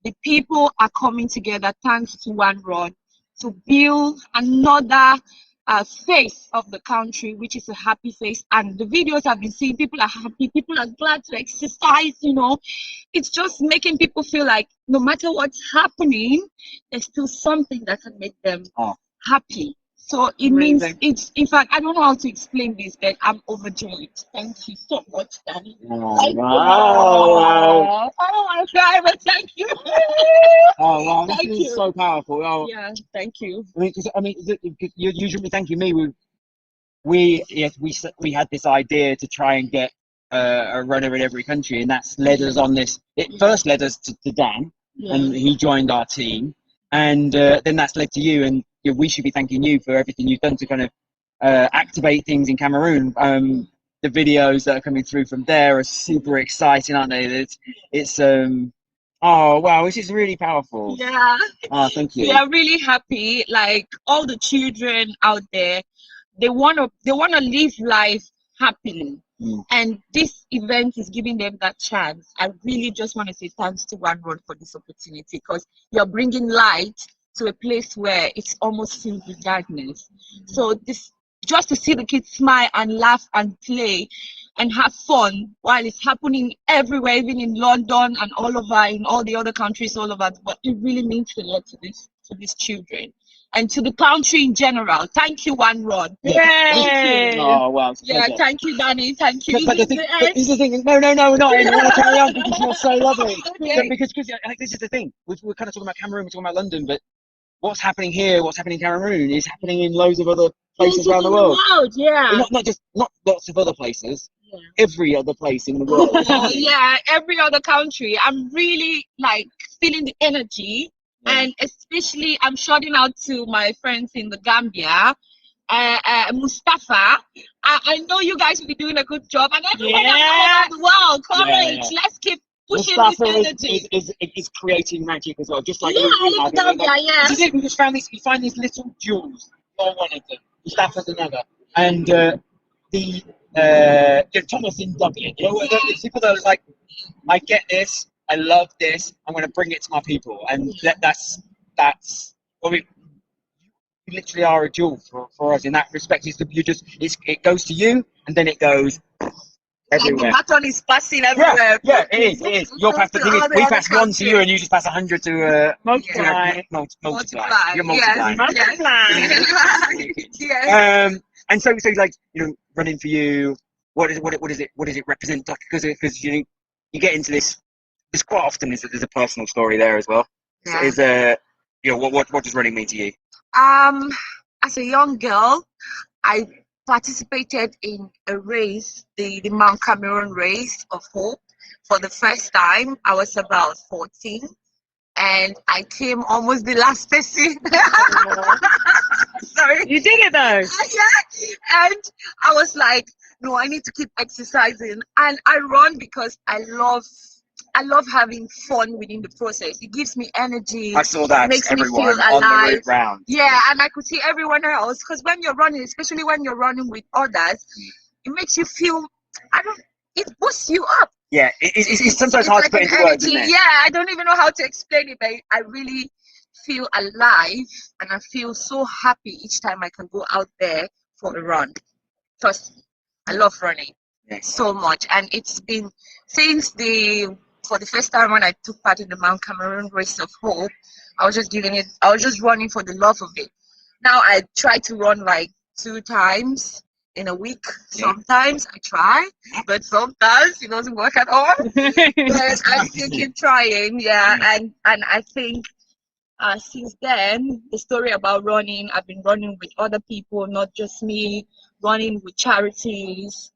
the people are coming together thanks to One Run to build another face of the country, which is a happy face. And the videos I've been seeing, people are happy, people are glad to exercise, you know. It's just making people feel like no matter what's happening, there's still something that can make them happy. So it means it's, in fact, I don't know how to explain this, but I'm overjoyed. Thank you so much, Danny. Wow. Oh my God, but thank you. Oh wow, this Thank is you. so powerful. Oh, Yeah, thank you. I mean, you shouldn't be thanking me. We had this idea to try and get a runner in every country, and that's led us on this. It first led us to Dan, and he joined our team, and then that's led to you, and we should be thanking you for everything you've done to kind of activate things in Cameroon. The videos that are coming through from there are super exciting, aren't they? It's oh wow, this is really powerful. Yeah. Oh, thank you. We are really happy. Like all the children out there, they wanna live life happily. And this event is giving them that chance. I really just want to say thanks to One Run for this opportunity, because you're bringing light to a place where it's almost filled with darkness. So this just to see the kids smile and laugh and play and have fun while it's happening everywhere, even in London and all over, in all the other countries all over. But it really means a lot to these children and to the country in general. Thank you, One Rod. Yay! Oh, wow. It's a Yeah, pleasure. thank you, Danny. Thank you. But here's the thing. No, we're not. I want to carry on because you're so lovely. Okay. Because I think this is the thing. We're kind of talking about Cameroon, we're talking about London, but what's happening here, what's happening in Cameroon, is happening in loads of other places around the world. Yeah. Not lots of other places. Yeah. Every other place in the world. Yeah, every other country. I'm really like feeling the energy, and especially I'm shouting out to my friends in the Gambia, Mustafa. I know you guys will be doing a good job, and everyone around the world. Courage, let's keep pushing Mustafa this energy. is creating magic as well, just like Yeah, you I live in Gambia. Yeah. This is it. We just found these. You find these little jewels. You're one of them. Mustafa's another. And Thomas in Dublin. You know, the people that are like, I get this. I love this. I'm going to bring it to my people, and that's well, we literally are a jewel for us in that respect. It goes to you, and then it goes everywhere. Like the baton is passing everywhere. Yeah, it is. Your pass, the thing is, we pass one to you, and you just pass 100 to Multiply. multiply. You're multiplying. Yes. And so like, you know, running for you. What does it represent? Because you get into this. There's quite often there's a personal story there as well. Yeah. Is what does running mean to you? As a young girl, I participated in a race, the Mount Cameroon Race of Hope, for the first time. I was about 14, and I came almost the last person. Sorry. You did it though. Yeah, and I was like, no, I need to keep exercising, and I run because I love having fun within the process. It gives me energy. I saw that makes me everyone feel on the alive. route round. Yeah, and I could see everyone else, because when you're running, especially when you're running with others, it makes you feel, it boosts you up. Yeah, it's sometimes It's hard like to put an into words, energy. isn't it? Yeah, I don't even know how to explain it, but I really feel alive, and I feel so happy each time I can go out there for a run. Trust me, I love running so much, and it's been since for the first time when I took part in the Mount Cameroon Race of Hope. I was just running for the love of it. Now I try to run like 2 times in a week. Sometimes I try, but sometimes it doesn't work at all. But I still keep trying, and I think since then, the story about running, I've been running with other people, not just me, running with charities.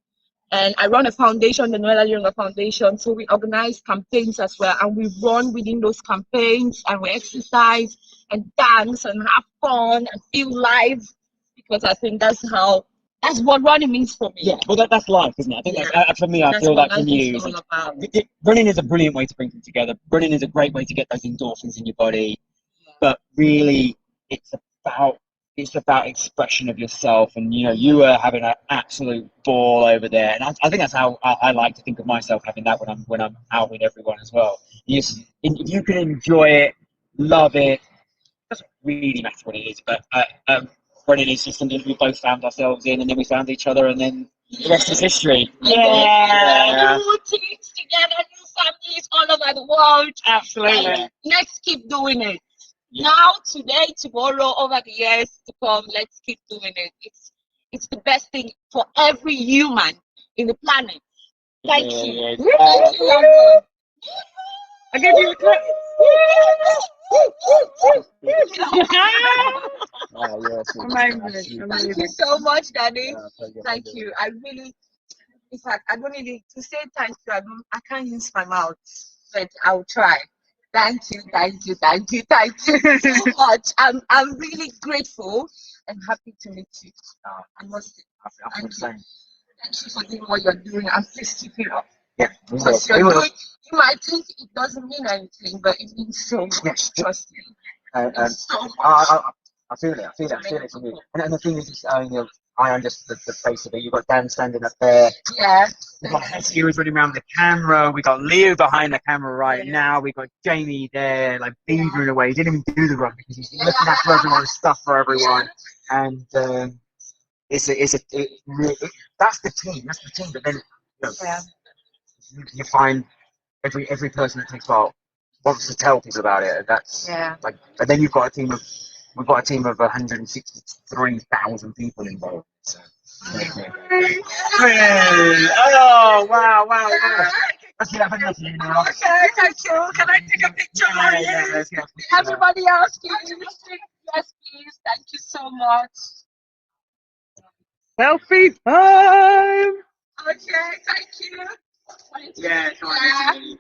And I run a foundation, the Noella Younger Foundation, so we organize campaigns as well, and we run within those campaigns, and we exercise and dance and have fun and feel live, because I think that's what running means for me. Yeah, well, that's life, isn't it? I think for me, I feel that from you. All about. Running is a brilliant way to bring them together. Running is a great way to get those endorphins in your body. But really, it's about expression of yourself, and you are having an absolute ball over there, and I think that's how I like to think of myself, having that when I'm out with everyone as well. If you can enjoy it, love it, doesn't really matter what it is, but running is just something we both found ourselves in, and then we found each other, and then the rest is history. Yeah. New teams together, new families all over the world. Absolutely. And let's keep doing it. Now, today, tomorrow, over the years to come, let's keep doing it. It's the best thing for every human in the planet. Thank you. Thank you. I give you a clap. Amazing. Thank you so much, Danny. Thank you. I really, in fact, I don't need to say thank you. I can't use my mouth, but I'll try. Thank you so much. I'm really grateful and happy to meet you. I must say, thank you for doing what you're doing, and please keep it up. Yeah, Because you might think it doesn't mean anything, but it means so much. Trust me. So much. I feel it from you. And the thing is, I understood the face of it. You've got Dan standing up there. Yeah. We've got Hetty who's running around the camera. We've got Leo behind the camera right now. We've got Jamie there, like beavering away. He didn't even do the run because he's looking after everyone's stuff for everyone. And that's the team. That's the team. But then you find every person that takes part wants to tell people about it, and that's like. And then we've got a team of 163,000 people involved. So. Oh wow! Let's get up and look at you now. Okay, thank you. Can I take a picture of you? Let's get up. Everybody else, please. Yes, please. Thank you so much. Selfie time! Okay, thank you. Yeah, come on.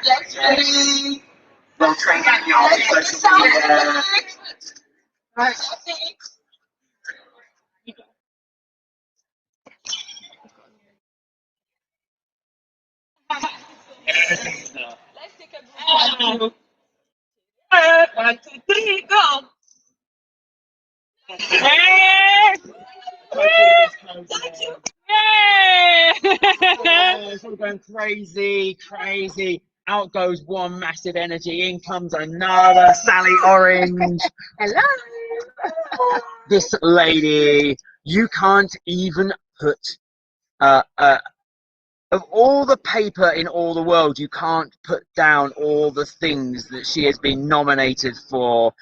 Yes, please. Well trained in the Let's Right. Let's take a group. 1, 2, 3, go. Thank you. It's all going crazy. Out goes one massive energy, in comes another. Sally Orange. Hello. This lady, you can't even put of all the paper in all the world, you can't put down all the things that she has been nominated for,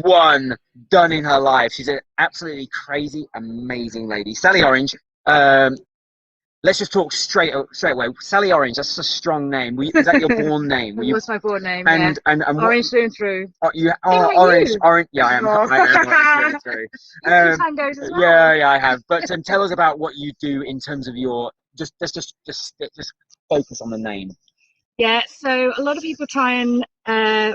done in her life. She's an absolutely crazy, amazing lady. Sally Orange, let's just talk straight away. Sally Orange, that's a strong name. Is that your born name? It was my born name, and Orange through and through. Orange, yeah, I am. I am orange through and through. Tangos as well. Yeah, I have. But tell us about what you do in terms of your. Let's just focus on the name. Yeah, so a lot of people try and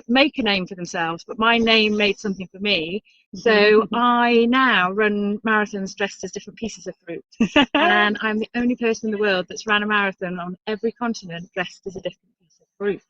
make a name for themselves, but my name made something for me. So I now run marathons dressed as different pieces of fruit. And I'm the only person in the world that's ran a marathon on every continent dressed as a different piece of fruit.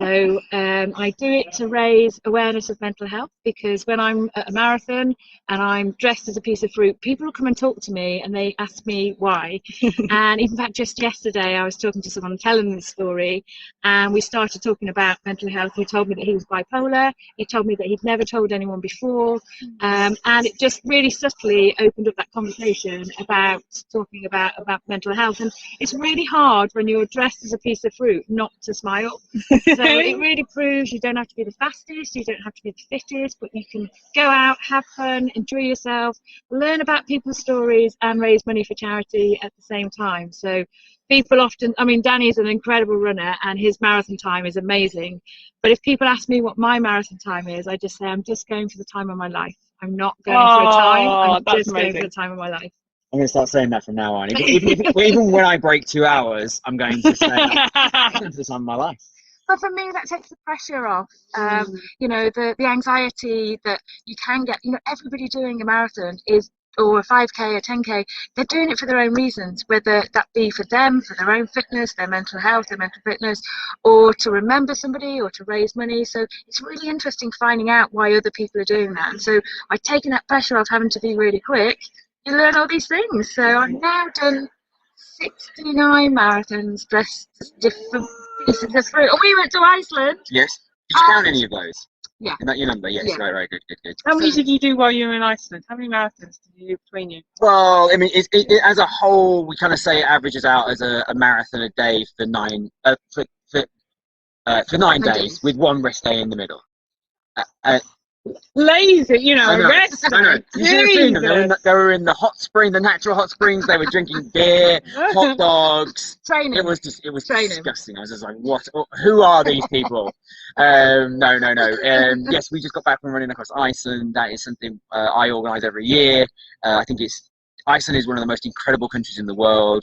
So I do it to raise awareness of mental health, because when I'm at a marathon and I'm dressed as a piece of fruit, people will come and talk to me and they ask me why. And in fact, just yesterday I was talking to someone telling them the story, and we started talking about mental health. He told me that he was bipolar. He told me that he'd never told anyone before, and it just really subtly opened up that conversation about talking about mental health. And it's really hard when you're dressed as a piece of fruit not to smile. So it really proves you don't have to be the fastest, you don't have to be the fittest, but you can go out, have fun, enjoy yourself, learn about people's stories and raise money for charity at the same time. So people often, I mean, Danny's an incredible runner and his marathon time is amazing. But if people ask me what my marathon time is, I just say I'm just going for the time of my life. I'm not going for a time, I'm just going for the time of my life. I'm going to start saying that from now on. Even when I break 2 hours, I'm going to say I'm going for the time of my life. But for me, that takes the pressure off. You know, the anxiety that you can get. You know, everybody doing a marathon or a 5K, a 10K, they're doing it for their own reasons, whether that be for them, for their own fitness, their mental health, their mental fitness, or to remember somebody or to raise money. So it's really interesting finding out why other people are doing that. And so by taking that pressure off having to be really quick, you learn all these things. So I've now done 69 marathons dressed as different pieces of fruit. And we went to Iceland. Yes. Did you count any of those? Yeah. Is that your number? Yes. Yeah. Right. Good. How many did you do while you were in Iceland? How many marathons did you do between you? Well, I mean, it as a whole, we kind of say it averages out as a marathon a day for 9 days, with one rest day in the middle. Lazy, you know, rest. I know. You should have seen them. They were in the hot spring, the natural hot springs. They were drinking beer, hot dogs. Training. It was disgusting. I was just like, what? Who are these people? No. Yes, we just got back from running across Iceland. That is something I organise every year. I think Iceland is one of the most incredible countries in the world.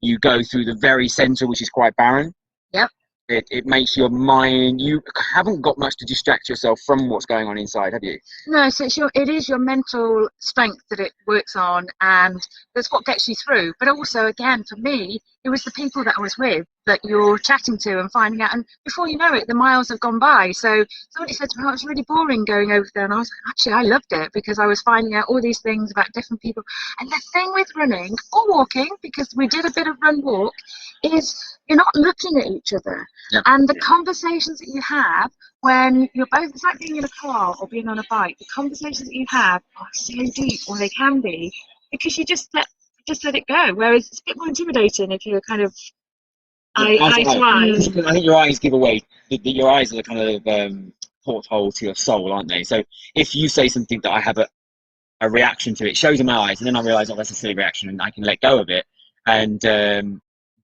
You go through the very centre, which is quite barren. Yep. It makes your mind, you haven't got much to distract yourself from what's going on inside, have you? No, so it is your mental strength that it works on, and that's what gets you through. But also, again, for me, it was the people that I was with that you're chatting to and finding out. And before you know it, the miles have gone by. So somebody said to me, oh, it was really boring going over there. And I was like, actually, I loved it because I was finding out all these things about different people. And the thing with running or walking, because we did a bit of run walk, is you're not looking at each other. Yep. And the conversations that you have when you're both, it's like being in a car or being on a bike, the conversations that you have are so deep, or they can be, because you just let it go. Whereas it's a bit more intimidating if you're kind of eye to eyes. I think your eyes give away. Your eyes are the kind of porthole to your soul, aren't they? So if you say something that I have a reaction to, it shows in my eyes, and then I realise, oh, that's a silly reaction, and I can let go of it. And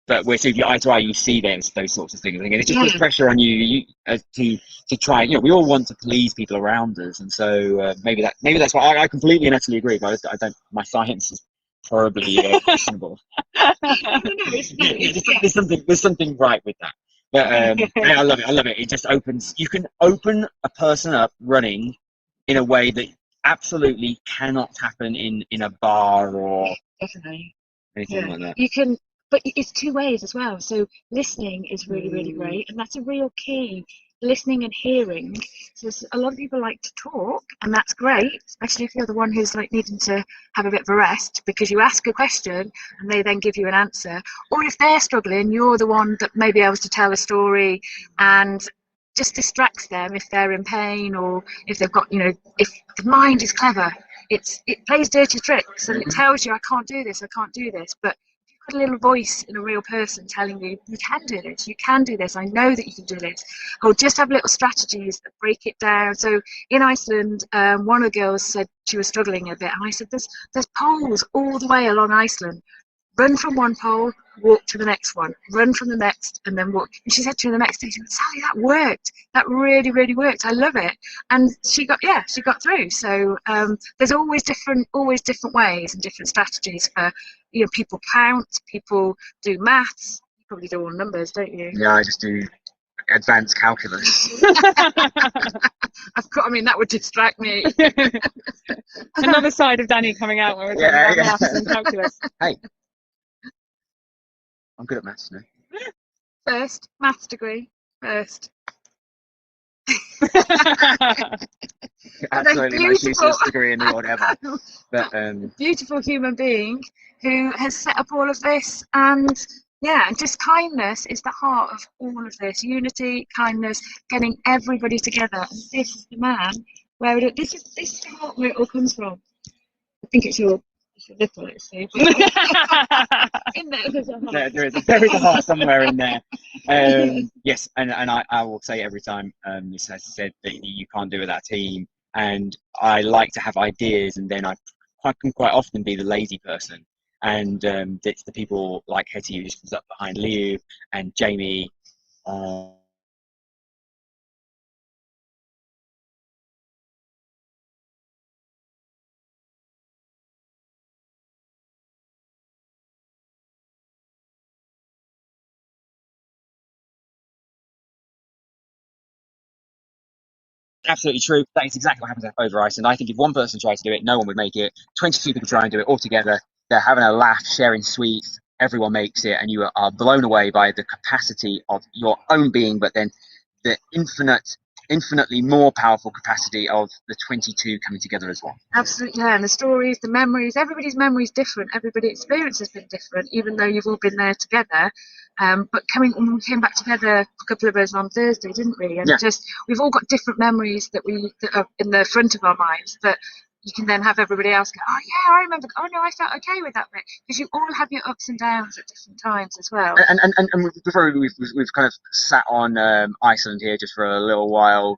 but where so if you're eye to eye, you see those sorts of things, and it just puts pressure on you to try. You know, we all want to please people around us, and so maybe that's why I completely and utterly agree. But I don't. My science is horribly questionable. There's something right with that. But I love it. It just opens. You can open a person up running in a way that absolutely cannot happen in a bar or Definitely. anything like that. You can, but it's two ways as well. So listening is really, really great, and that's a real key. Listening and hearing. So a lot of people like to talk, and that's great, especially if you're the one who's like needing to have a bit of a rest, because you ask a question and they then give you an answer. Or if they're struggling, you're the one that may be able to tell a story and just distracts them if they're in pain, or if they've got, if the mind is clever, it plays dirty tricks and it tells you, I can't do this, but a little voice in a real person telling you, you can do this, I know that you can do this, or just have little strategies that break it down. So in Iceland, one of the girls said she was struggling a bit, and I said, there's poles all the way along Iceland. Run from one pole, walk to the next one, run from the next, and then walk. And she said to me the next day, she went, Sally, that worked. That really, really worked. I love it. And she got through. So there's always different ways and different strategies for, people count, people do maths. You probably do all numbers, don't you? Yeah, I just do advanced calculus. That would distract me. Another side of Danny coming out where we're talking about maths and calculus. Hey. I'm good at maths now. First, maths degree. First. Absolutely most useless degree in the world ever. But beautiful human being who has set up all of this, and just kindness is the heart of all of this. Unity, kindness, getting everybody together. And this is the man where this is the heart where it all comes from. I think it's your nipple, let's see. In there's a heart. There is a heart somewhere in there. Yes, and I will say every time this has said that you can't do it without a team, and I like to have ideas, and then I can quite often be the lazy person, and it's the people like Hetty who just comes up behind Liu and Jamie. Absolutely true. That is exactly what happens over Iceland. I think if one person tries to do it, no one would make it. 22 people try and do it all together. They're having a laugh, sharing sweets. Everyone makes it, and you are blown away by the capacity of your own being, but then the infinitely more powerful capacity of the 22 coming together as well. Absolutely, and the stories, the memories, everybody's memory is different. Everybody's experience has been different, even though you've all been there together. But we came back together, a couple of us on Thursday, didn't we? And we've all got different memories that are in the front of our minds, but you can then have everybody else go, oh yeah, I remember, oh no, I felt okay with that bit, because you all have your ups and downs at different times as well. And before we've kind of sat on Iceland here just for a little while.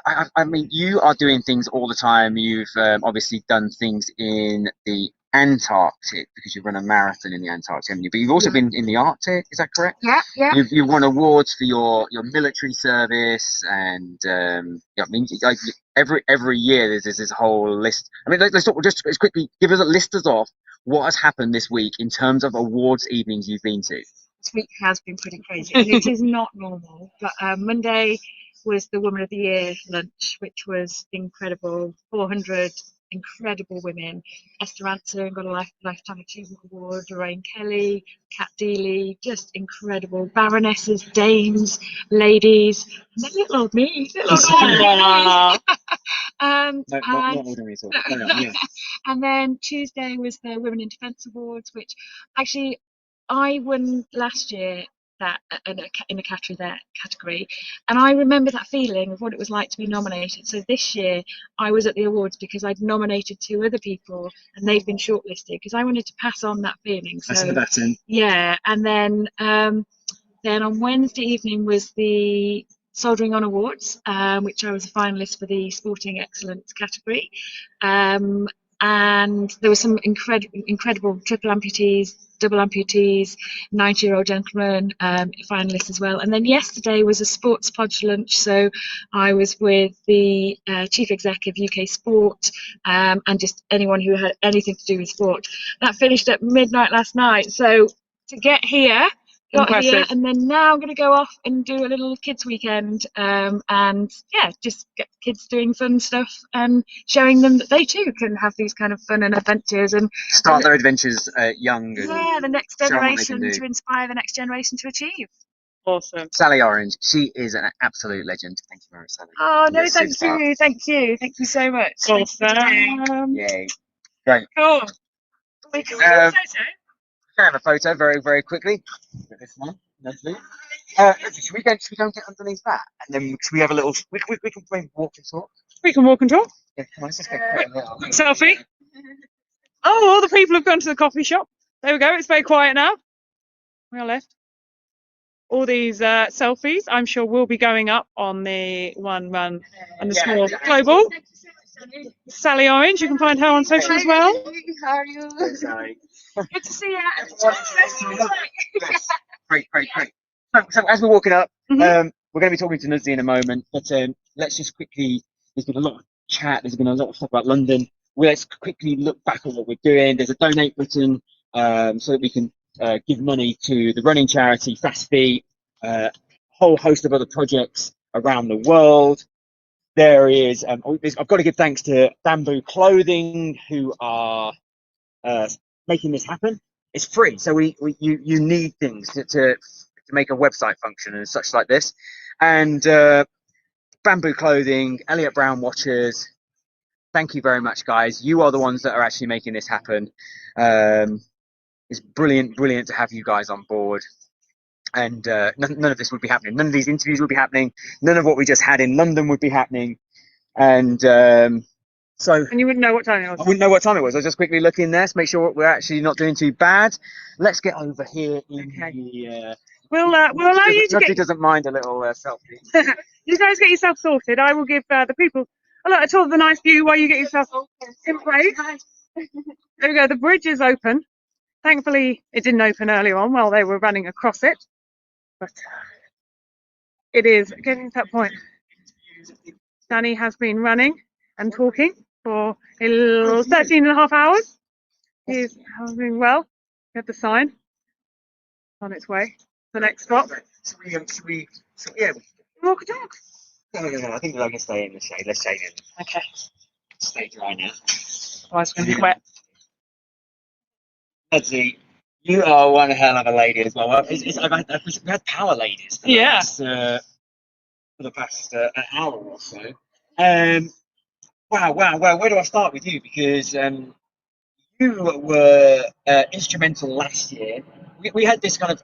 I mean, you are doing things all the time. You've obviously done things in the Antarctic because you've run a marathon in the Antarctic, haven't you? But you've also been in the Arctic, is that correct? Yeah. You've won awards for your military service, and I mean, every year there's this whole list. I mean, let's just quickly give us a list off what has happened this week in terms of awards evenings you've been to. This week has been pretty crazy, and it is not normal. But Monday was the Woman of the Year lunch, which was incredible. 400 incredible women. Esther Ranson got a Lifetime Achievement Award, Lorraine Kelly, Kat Deely, just incredible. Baronesses, dames, ladies, and then little old me, little old me. No, not And ordinary at all. Carry on, yeah. and then Tuesday was the Women in Defence Awards, which actually I won last year that in the category, and I remember that feeling of what it was like to be nominated. So this year I was at the awards because I'd nominated 2 other people and they've been shortlisted, because I wanted to pass on that feeling. So That's the baton. yeah, and then on Wednesday evening was the Soldering On Awards, which I was a finalist for the Sporting Excellence category. And there were some incredible triple amputees, double amputees, 90-year-old gentlemen finalists as well. And then yesterday was a sports podge lunch. So I was with the chief exec of UK Sport and just anyone who had anything to do with sport. That finished at midnight last night. So to get here, Impressive. and then now I'm going to go off and do a little kids weekend, and yeah, just get kids doing fun stuff and showing them that they too can have these kind of fun and adventures, and Start their adventures young. And yeah, the next show 'em what they can generation do. to inspire the next generation to achieve. Awesome. Sally Orange, she is an absolute legend. Thank you very much, Sally. Oh no, You're a thank superstar. you so much. Awesome. Yay. Great. Cool. We can Um, photo. Can I have a photo very, very quickly? Get this one. Lovely. Should we go and get underneath that? And then should we have a little, we can maybe walk and talk? We can walk and talk. Yeah, come on, let's just go. Selfie. Oh, all the people have gone to the coffee shop. There we go. It's very quiet now. We are left. All these selfies, I'm sure, will be going up on the one run and the small global. Sally Orange, you can find her on social as well. How are you? Sorry. Good to see you. Yes. Great. So as we're walking up, Mhm. we're going to be talking to Nuzzy in a moment, but let's just quickly, there's been a lot of chat, there's been a lot of talk about London. Let's quickly look back at what we're doing. There's a donate button so that we can give money to the running charity Fast Feet, a whole host of other projects around the world. There is, I've got to give thanks to Bamboo Clothing, who are making this happen. It's free, so you need things to make a website function and such like this. And Bamboo Clothing, Elliot Brown Watches, thank you very much, guys. You are the ones that are actually making this happen. It's brilliant to have you guys on board. And none of this would be happening. None of these interviews would be happening. None of what we just had in London would be happening. And so And you wouldn't know what time it I was. wouldn't know what time it was. I was just quickly looking there to make sure we're actually not doing too bad. Let's get over here in the. We'll allow you to Nobody get. doesn't mind a little selfie. You guys get yourself sorted. I will give the people a tour of the nice view while you get yourself in place. There we go. The bridge is open. Thankfully, it didn't open earlier on while they were running across it, but it is getting to that point. Danny has been running and talking for 13.5 hours. He's doing well. Get the sign on its way. The next stop. Yeah. Walk a dog. No, I think we're going to stay in the shade. Let's stay in. Okay. Stay dry now. Otherwise, it's going to be wet. Nuzzy, you are one hell of a lady as well. We've had power ladies for the past an hour or so. Wow. Where do I start with you? Because you were instrumental last year. We had this kind of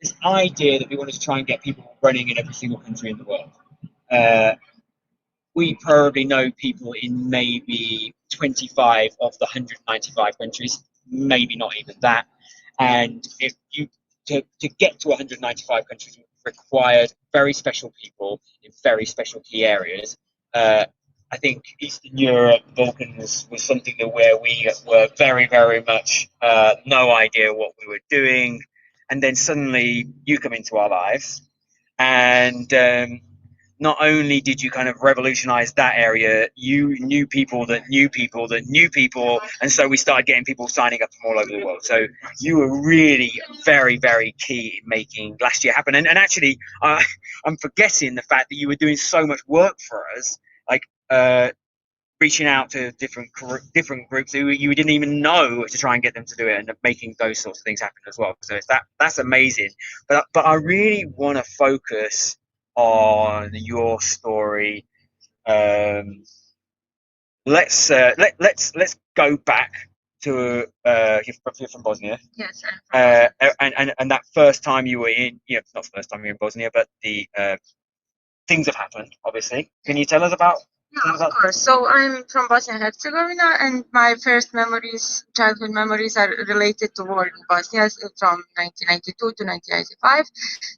this idea that we wanted to try and get people running in every single country in the world. We probably know people in maybe 25 of the 195 countries, maybe not even that. And if you to get to 195 countries required very special people in very special key areas. I think Eastern Europe, Balkans was something where we were very, very much no idea what we were doing. And then suddenly you come into our lives, and not only did you kind of revolutionize that area, you knew people that knew people that knew people, and so we started getting people signing up from all over the world. So you were really very, very key in making last year happen. And actually, I'm forgetting the fact that you were doing so much work for us. Like reaching out to different groups who you didn't even know to try and get them to do it, and making those sorts of things happen as well. So that's amazing. But I really want to focus on your story. Let's go back to you're from Bosnia. Yes. And that first time you were in, not first time you were in Bosnia, but the things have happened, obviously. Can you tell us about? Yeah, of course. So I'm from Bosnia and Herzegovina, and my first memories, childhood memories, are related to war in Bosnia from 1992 to 1995.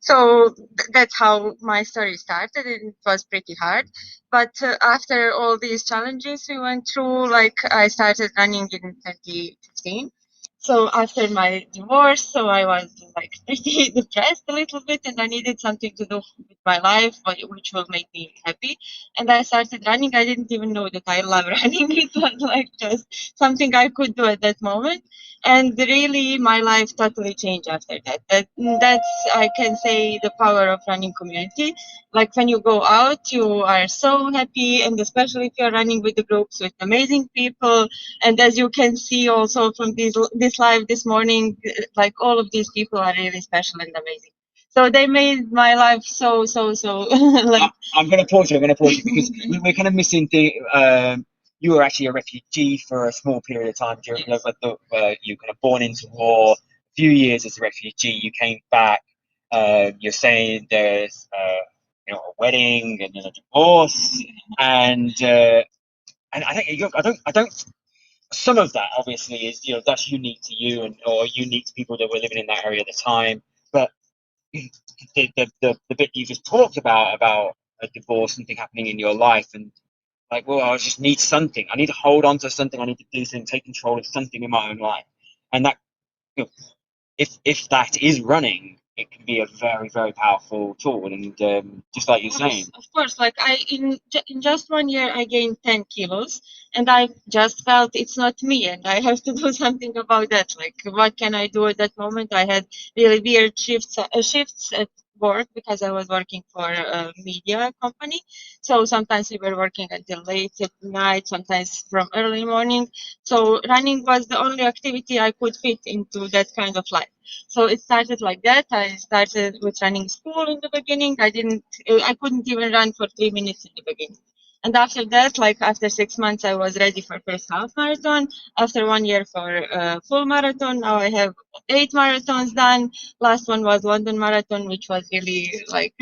So that's how my story started. It was pretty hard, but after all these challenges we went through, like I started running in 2015. So after my divorce, so I was like pretty depressed a little bit, and I needed something to do with my life, which will make me happy. And I started running. I didn't even know that I love running. It was like just something I could do at that moment. And really, my life totally changed after that. That's, I can say, the power of running community. Like when you go out, you are so happy, and especially if you're running with the groups with amazing people. And as you can see also from this live this morning, like all of these people are really special and amazing. So they made my life so like. I'm going to pause you. Because we're kind of missing the. You were actually a refugee for a small period of time during you kind of born into war. A few years as a refugee, you came back. You're saying there's a wedding and then a divorce, and I think I don't. Some of that obviously is that's unique to you or unique to people that were living in that area at the time, but the bit you just talked about a divorce, something happening in your life, and like, well, I just need something. I need to hold on to something. I need to do something, take control of something in my own life, and that if that is running, it can be a very, very powerful tool. And just like you're saying, of course, like in just 1 year I gained 10 kilos, and I just felt it's not me, and I have to do something about that. Like, what can I do at that moment? I had really weird shifts at work because I was working for a media company. So sometimes we were working until late at night, sometimes from early morning. So running was the only activity I could fit into that kind of life. So it started like that. I started with running school in the beginning. I couldn't even run for 3 minutes in the beginning. And after that, like after 6 months, I was ready for first half marathon. After 1 year for full marathon, now I have 8 marathons done. Last one was London Marathon, which was really like,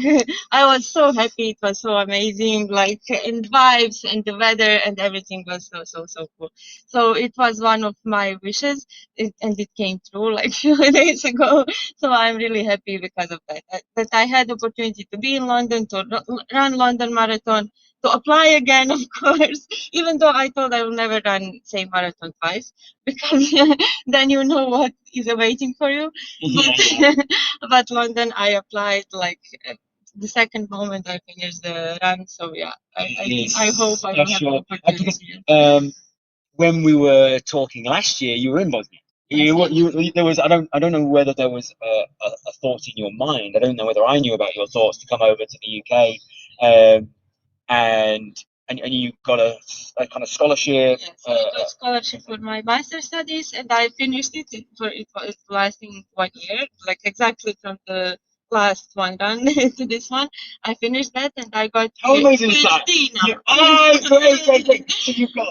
I was so happy. It was so amazing, like, and vibes and the weather and everything was so cool. So it was one of my wishes, and it came true like few days ago. So I'm really happy because of that. That I had the opportunity to be in London, to run London Marathon, to apply again, of course, even though I thought I will never run same marathon twice, because then you know what is awaiting for you. But London, I applied like the second moment I finished the run. So yeah, I hope I will have the opportunity. When we were talking last year, you were in Bosnia. There was I don't know whether there was a thought in your mind. I don't know whether I knew about your thoughts to come over to the UK, and you got a kind of scholarship. Yes, I got scholarship for my master studies, and I finished it. It was lasting 1 year, like exactly from the last one run to this one. I finished that, and I got How amazing is that? PhD now. Great. So you've got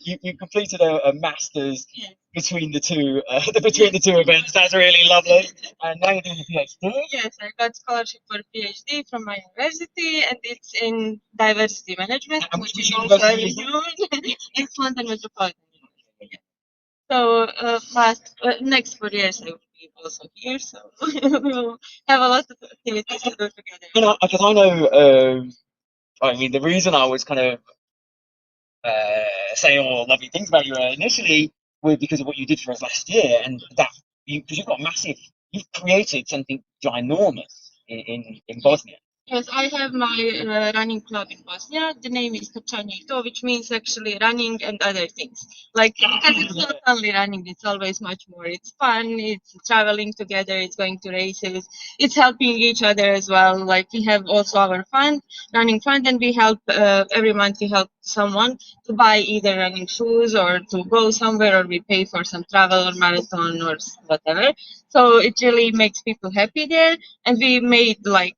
you completed a master's Yes. between the two events. That's really lovely. And now you're doing a PhD. Yes, I got scholarship for PhD from my university, and it's in diversity management, And which which is also university very is new. It's London Metropolitan University. So next 4 years I will be also here, so we'll have a lot of activities to do together. Because I know, I mean, the reason I was kind of saying all lovely things about you initially were because of what you did for us last year, and that because you've created something ginormous in Bosnia. Yes, I have my running club in Bosnia. The name is Trčanje i to, which means actually running and other things. Like, because it's not only running, it's always much more. It's fun, it's traveling together, it's going to races, it's helping each other as well. Like, we have also our fund, running fund, and we help every month we help someone to buy either running shoes or to go somewhere, or we pay for some travel or marathon or whatever. So it really makes people happy there. And we made like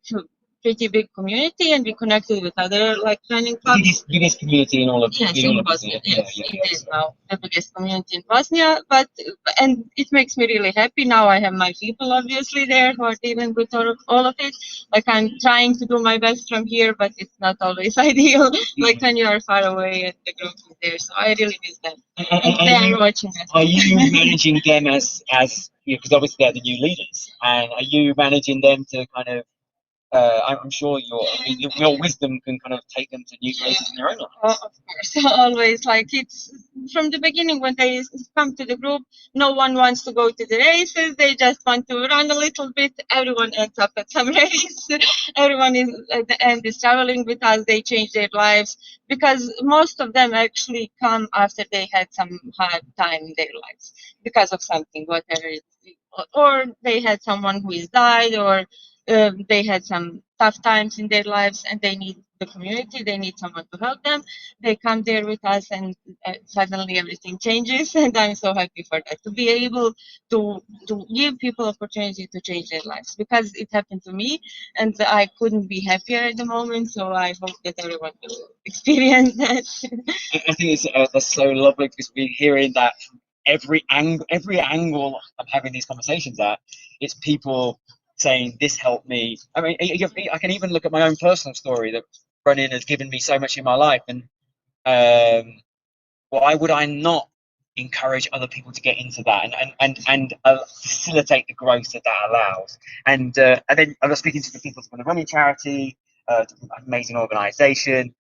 pretty big community, and we connected with other like running clubs. Biggest community in all of Yes, in all in of Bosnia. Bosnia. Yes, it is now the biggest community in Bosnia. But and it makes me really happy. Now I have my people obviously there who are dealing with all of it. Like, I'm trying to do my best from here, but it's not always ideal. Like when you are far away and the group is there. So I really miss them. And they are watching us. Are you managing them as because obviously they're the new leaders, and are you managing them to kind of? I'm sure your wisdom can kind of take them to new places in their own lives. Of course, always. Like, it's from the beginning when they come to the group, no one wants to go to the races. They just want to run a little bit. Everyone ends up at some race. Everyone is at the end is traveling with us. They change their lives because most of them actually come after they had some hard time in their lives because of something, whatever it is, or they had someone who has died, or they had some tough times in their lives and they need the community, they need someone to help them. They come there with us, and suddenly everything changes. And I'm so happy for that, to be able to give people opportunity to change their lives, because it happened to me and I couldn't be happier at the moment. So I hope that everyone will experience that. I think that's so lovely, because we're hearing that from every angle I'm having these conversations at. It's people saying this helped me. I mean, I can even look at my own personal story, that running has given me so much in my life, and why would I not encourage other people to get into that and facilitate the growth that allows? And then I was speaking to the people from the running charity, amazing organisation.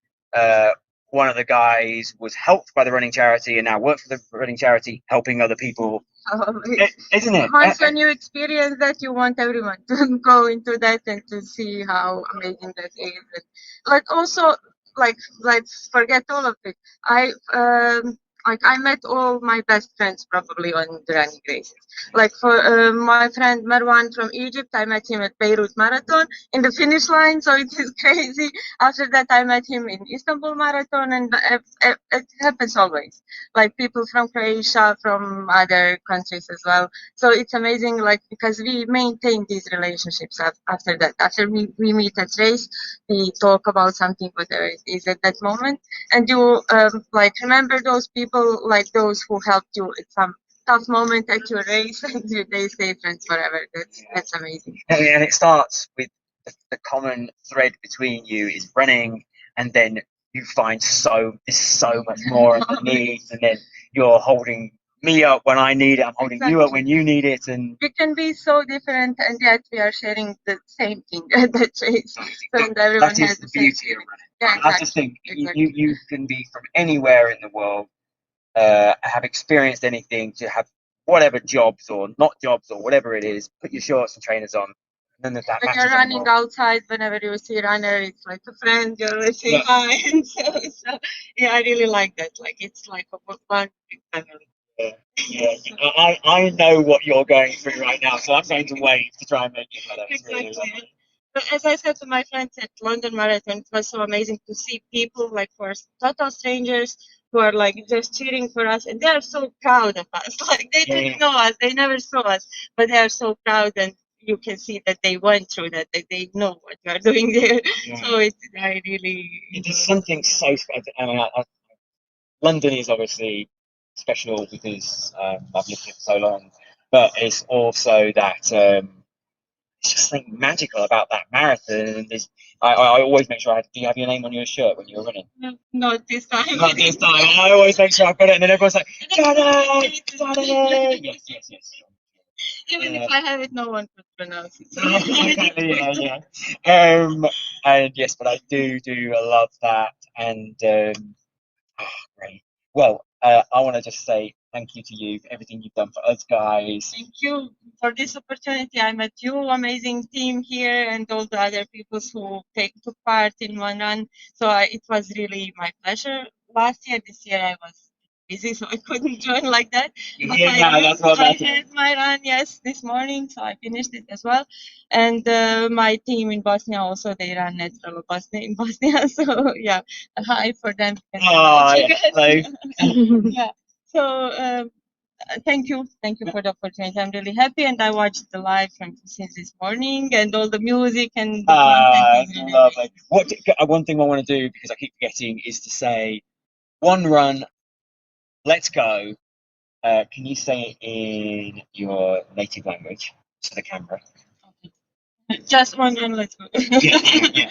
One of the guys was helped by the running charity and now works for the running charity, helping other people. Isn't it? Once when you experience that, you want everyone to go into that and to see how amazing that is. And, like, also, like, let's forget all of it. I met all my best friends probably on the running races. Like, for my friend Marwan from Egypt, I met him at Beirut Marathon in the finish line, so it is crazy. After that, I met him in Istanbul Marathon, and it happens always. Like, people from Croatia, from other countries as well. So it's amazing, like, because we maintain these relationships after that. After we meet at race, we talk about something, whatever it is at that moment. And you like remember those people, like those who helped you at some tough moment at your race, and they stay friends forever. That's amazing. And it starts with the common thread between you is running, and then you find there's so much more underneath, and then you're holding me up when I need it, I'm holding you up when you need it, and we can be so different, and yet we are sharing the same thing at that race. So, and everyone that is has the same beauty of feeling. running. Yeah, I exactly. just think Exactly. you can be from anywhere in the world, have experienced anything, to have whatever jobs or not jobs or whatever it is, put your shorts and trainers on, and then there's that When matters you're running anymore. outside, whenever you see a runner, it's like a friend, you're always saying hi. And so, yeah, I really like that. Like, it's like a one big family. Yeah. I know what you're going through right now, so I'm going to wait to try and make it better. It's really Exactly. lovely. But as I said to my friends at London Marathon, it was so amazing to see people, like, for total strangers, who are like just cheering for us, and they are so proud of us. Like, they didn't know us, they never saw us, but they are so proud, and you can see that they went through that they know what you are doing there. Yeah. So I really. It is something so special. I mean, London is obviously special because I've lived here for so long, but it's also that it's just something magical about that marathon. And I always make sure do you have your name on your shirt when you're running? No, not this time. Not this time. I always make sure I've got it, and then everyone's like, Johnny, Johnny. Yes. Even if I have it, no one could pronounce it. So. Yeah. And yes, but I do love that, and great. Well, I want to just say thank you to you for everything you've done for us guys. Thank you for this opportunity. I met you, amazing team here, and all the other people who took part in one run. So it was really my pleasure. Last year, this year I was busy, so I couldn't join like that. But I had my run, yes, this morning, so I finished it as well. And my team in Bosnia also, they ran natural Bosnia in Bosnia. So yeah, a hi for them. Oh, yeah. Yeah. So thank you for the opportunity. I'm really happy, and I watched the live from since this morning, and all the music and the content is really lovely. One thing I want to do, because I keep forgetting, is to say one run, let's go. Can you say it in your native language to the camera? Just one run, let's go. Yeah.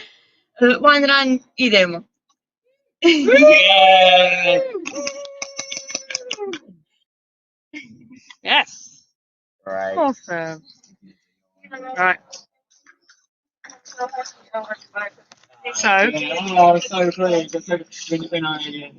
One run, idemo. Yeah. Yes. Right. Awesome. Right. So, Oh, so great. When I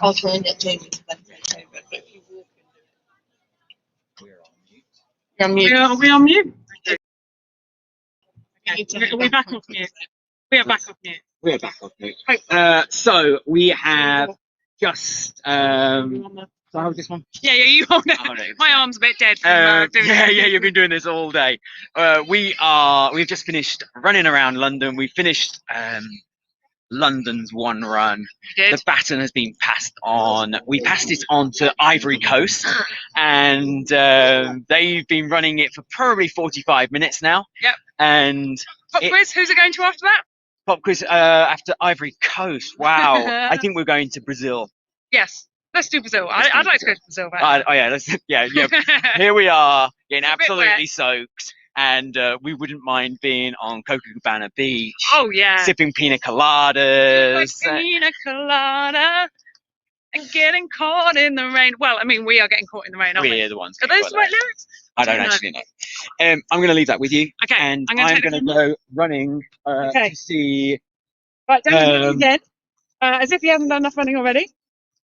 I'll try and get Jamie to that. You're on mute. are we on mute? Okay. We're back off mute. We are back off mute. we're back on it. So we have just so how was this one? Yeah, you hold it. Oh, no. My arm's a bit dead from doing Yeah, it. you've been doing this all day. We've just finished running around London. We finished London's one run. The baton has been passed on. We passed it on to Ivory Coast, and they've been running it for probably 45 minutes now. Yep. And Pop quiz, who's it going to after that? pop quiz after Ivory Coast. Wow. I think we're going to Brazil. Yes, let's do Brazil. I'd like to go to Brazil. Oh yeah, yeah. Here we are, getting It's a bit absolutely wet. soaked, and we wouldn't mind being on Copacabana Beach, Oh yeah. sipping pina coladas. Like pina colada and getting caught in the rain. Well, I mean, we are getting caught in the rain, aren't we? We're the ones. Are getting those the caught right there. lyrics? I don't No. actually know. I'm going to leave that with you. Okay, And I'm gonna take the go running Okay. to see. Right, Danny, Um, again. As if he hasn't done enough running already.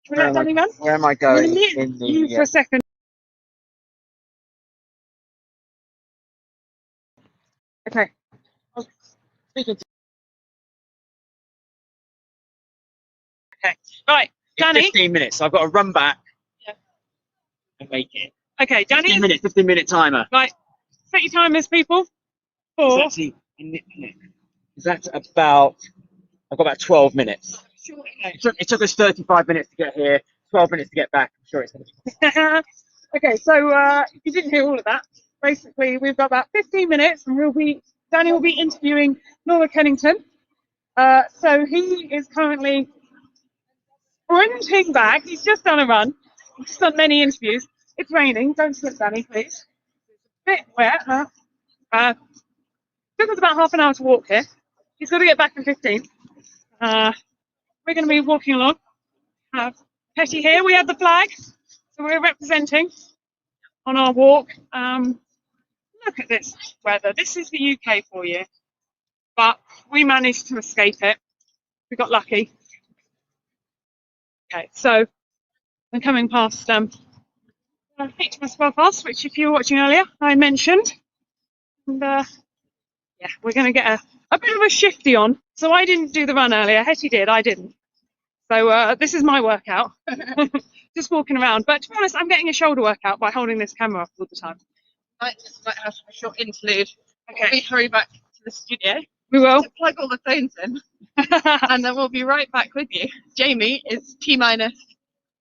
Can we let Danny run? Where am I I'm going? gonna mute In you the for a second. Okay. Okay. Right, it's Danny. 15 minutes. So I've got to run back Yeah. and make it. Okay, Danny. 15-minute timer. Right. Set your timers, people. Is that about? I've got about 12 minutes. Okay. It took us 35 minutes to get here, 12 minutes to get back. I'm sure it's going to be. Okay, so if you didn't hear all of that, basically we've got about 15 minutes and Danny will be interviewing Laura Kennington. So he is currently sprinting back. He's just done a run. He's done many interviews. It's raining. Don't slip, Danny, please. It's a bit wet. Took us about half an hour to walk here. He's got to get back in 15. We're going to be walking along. Petty here. We have the flag. So we're representing on our walk. Look at this weather. This is the UK for you. But we managed to escape it. We got lucky. Okay, so I'm coming past HMS Belfast, which if you were watching earlier, I mentioned. And Yeah, we're going to get a bit of a shifty on. So I didn't do the run earlier. Hetty did, I didn't. So this is my workout. Just walking around. But to be honest, I'm getting a shoulder workout by holding this camera up all the time. Might have a short interlude. Okay. We hurry back to the studio We will. to plug all the phones in, and then we'll be right back with you. Jamie is T-minus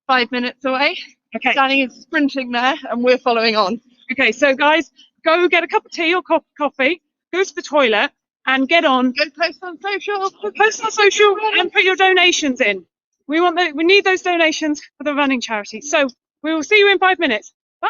5 minutes away. Okay. Danny is sprinting there, and we're following on. Okay, so guys, go get a cup of tea or coffee, go to the toilet, and get on. Go post on social. Post on social and put your donations in. We need those donations for the running charity. So we will see you in 5 minutes. Bye.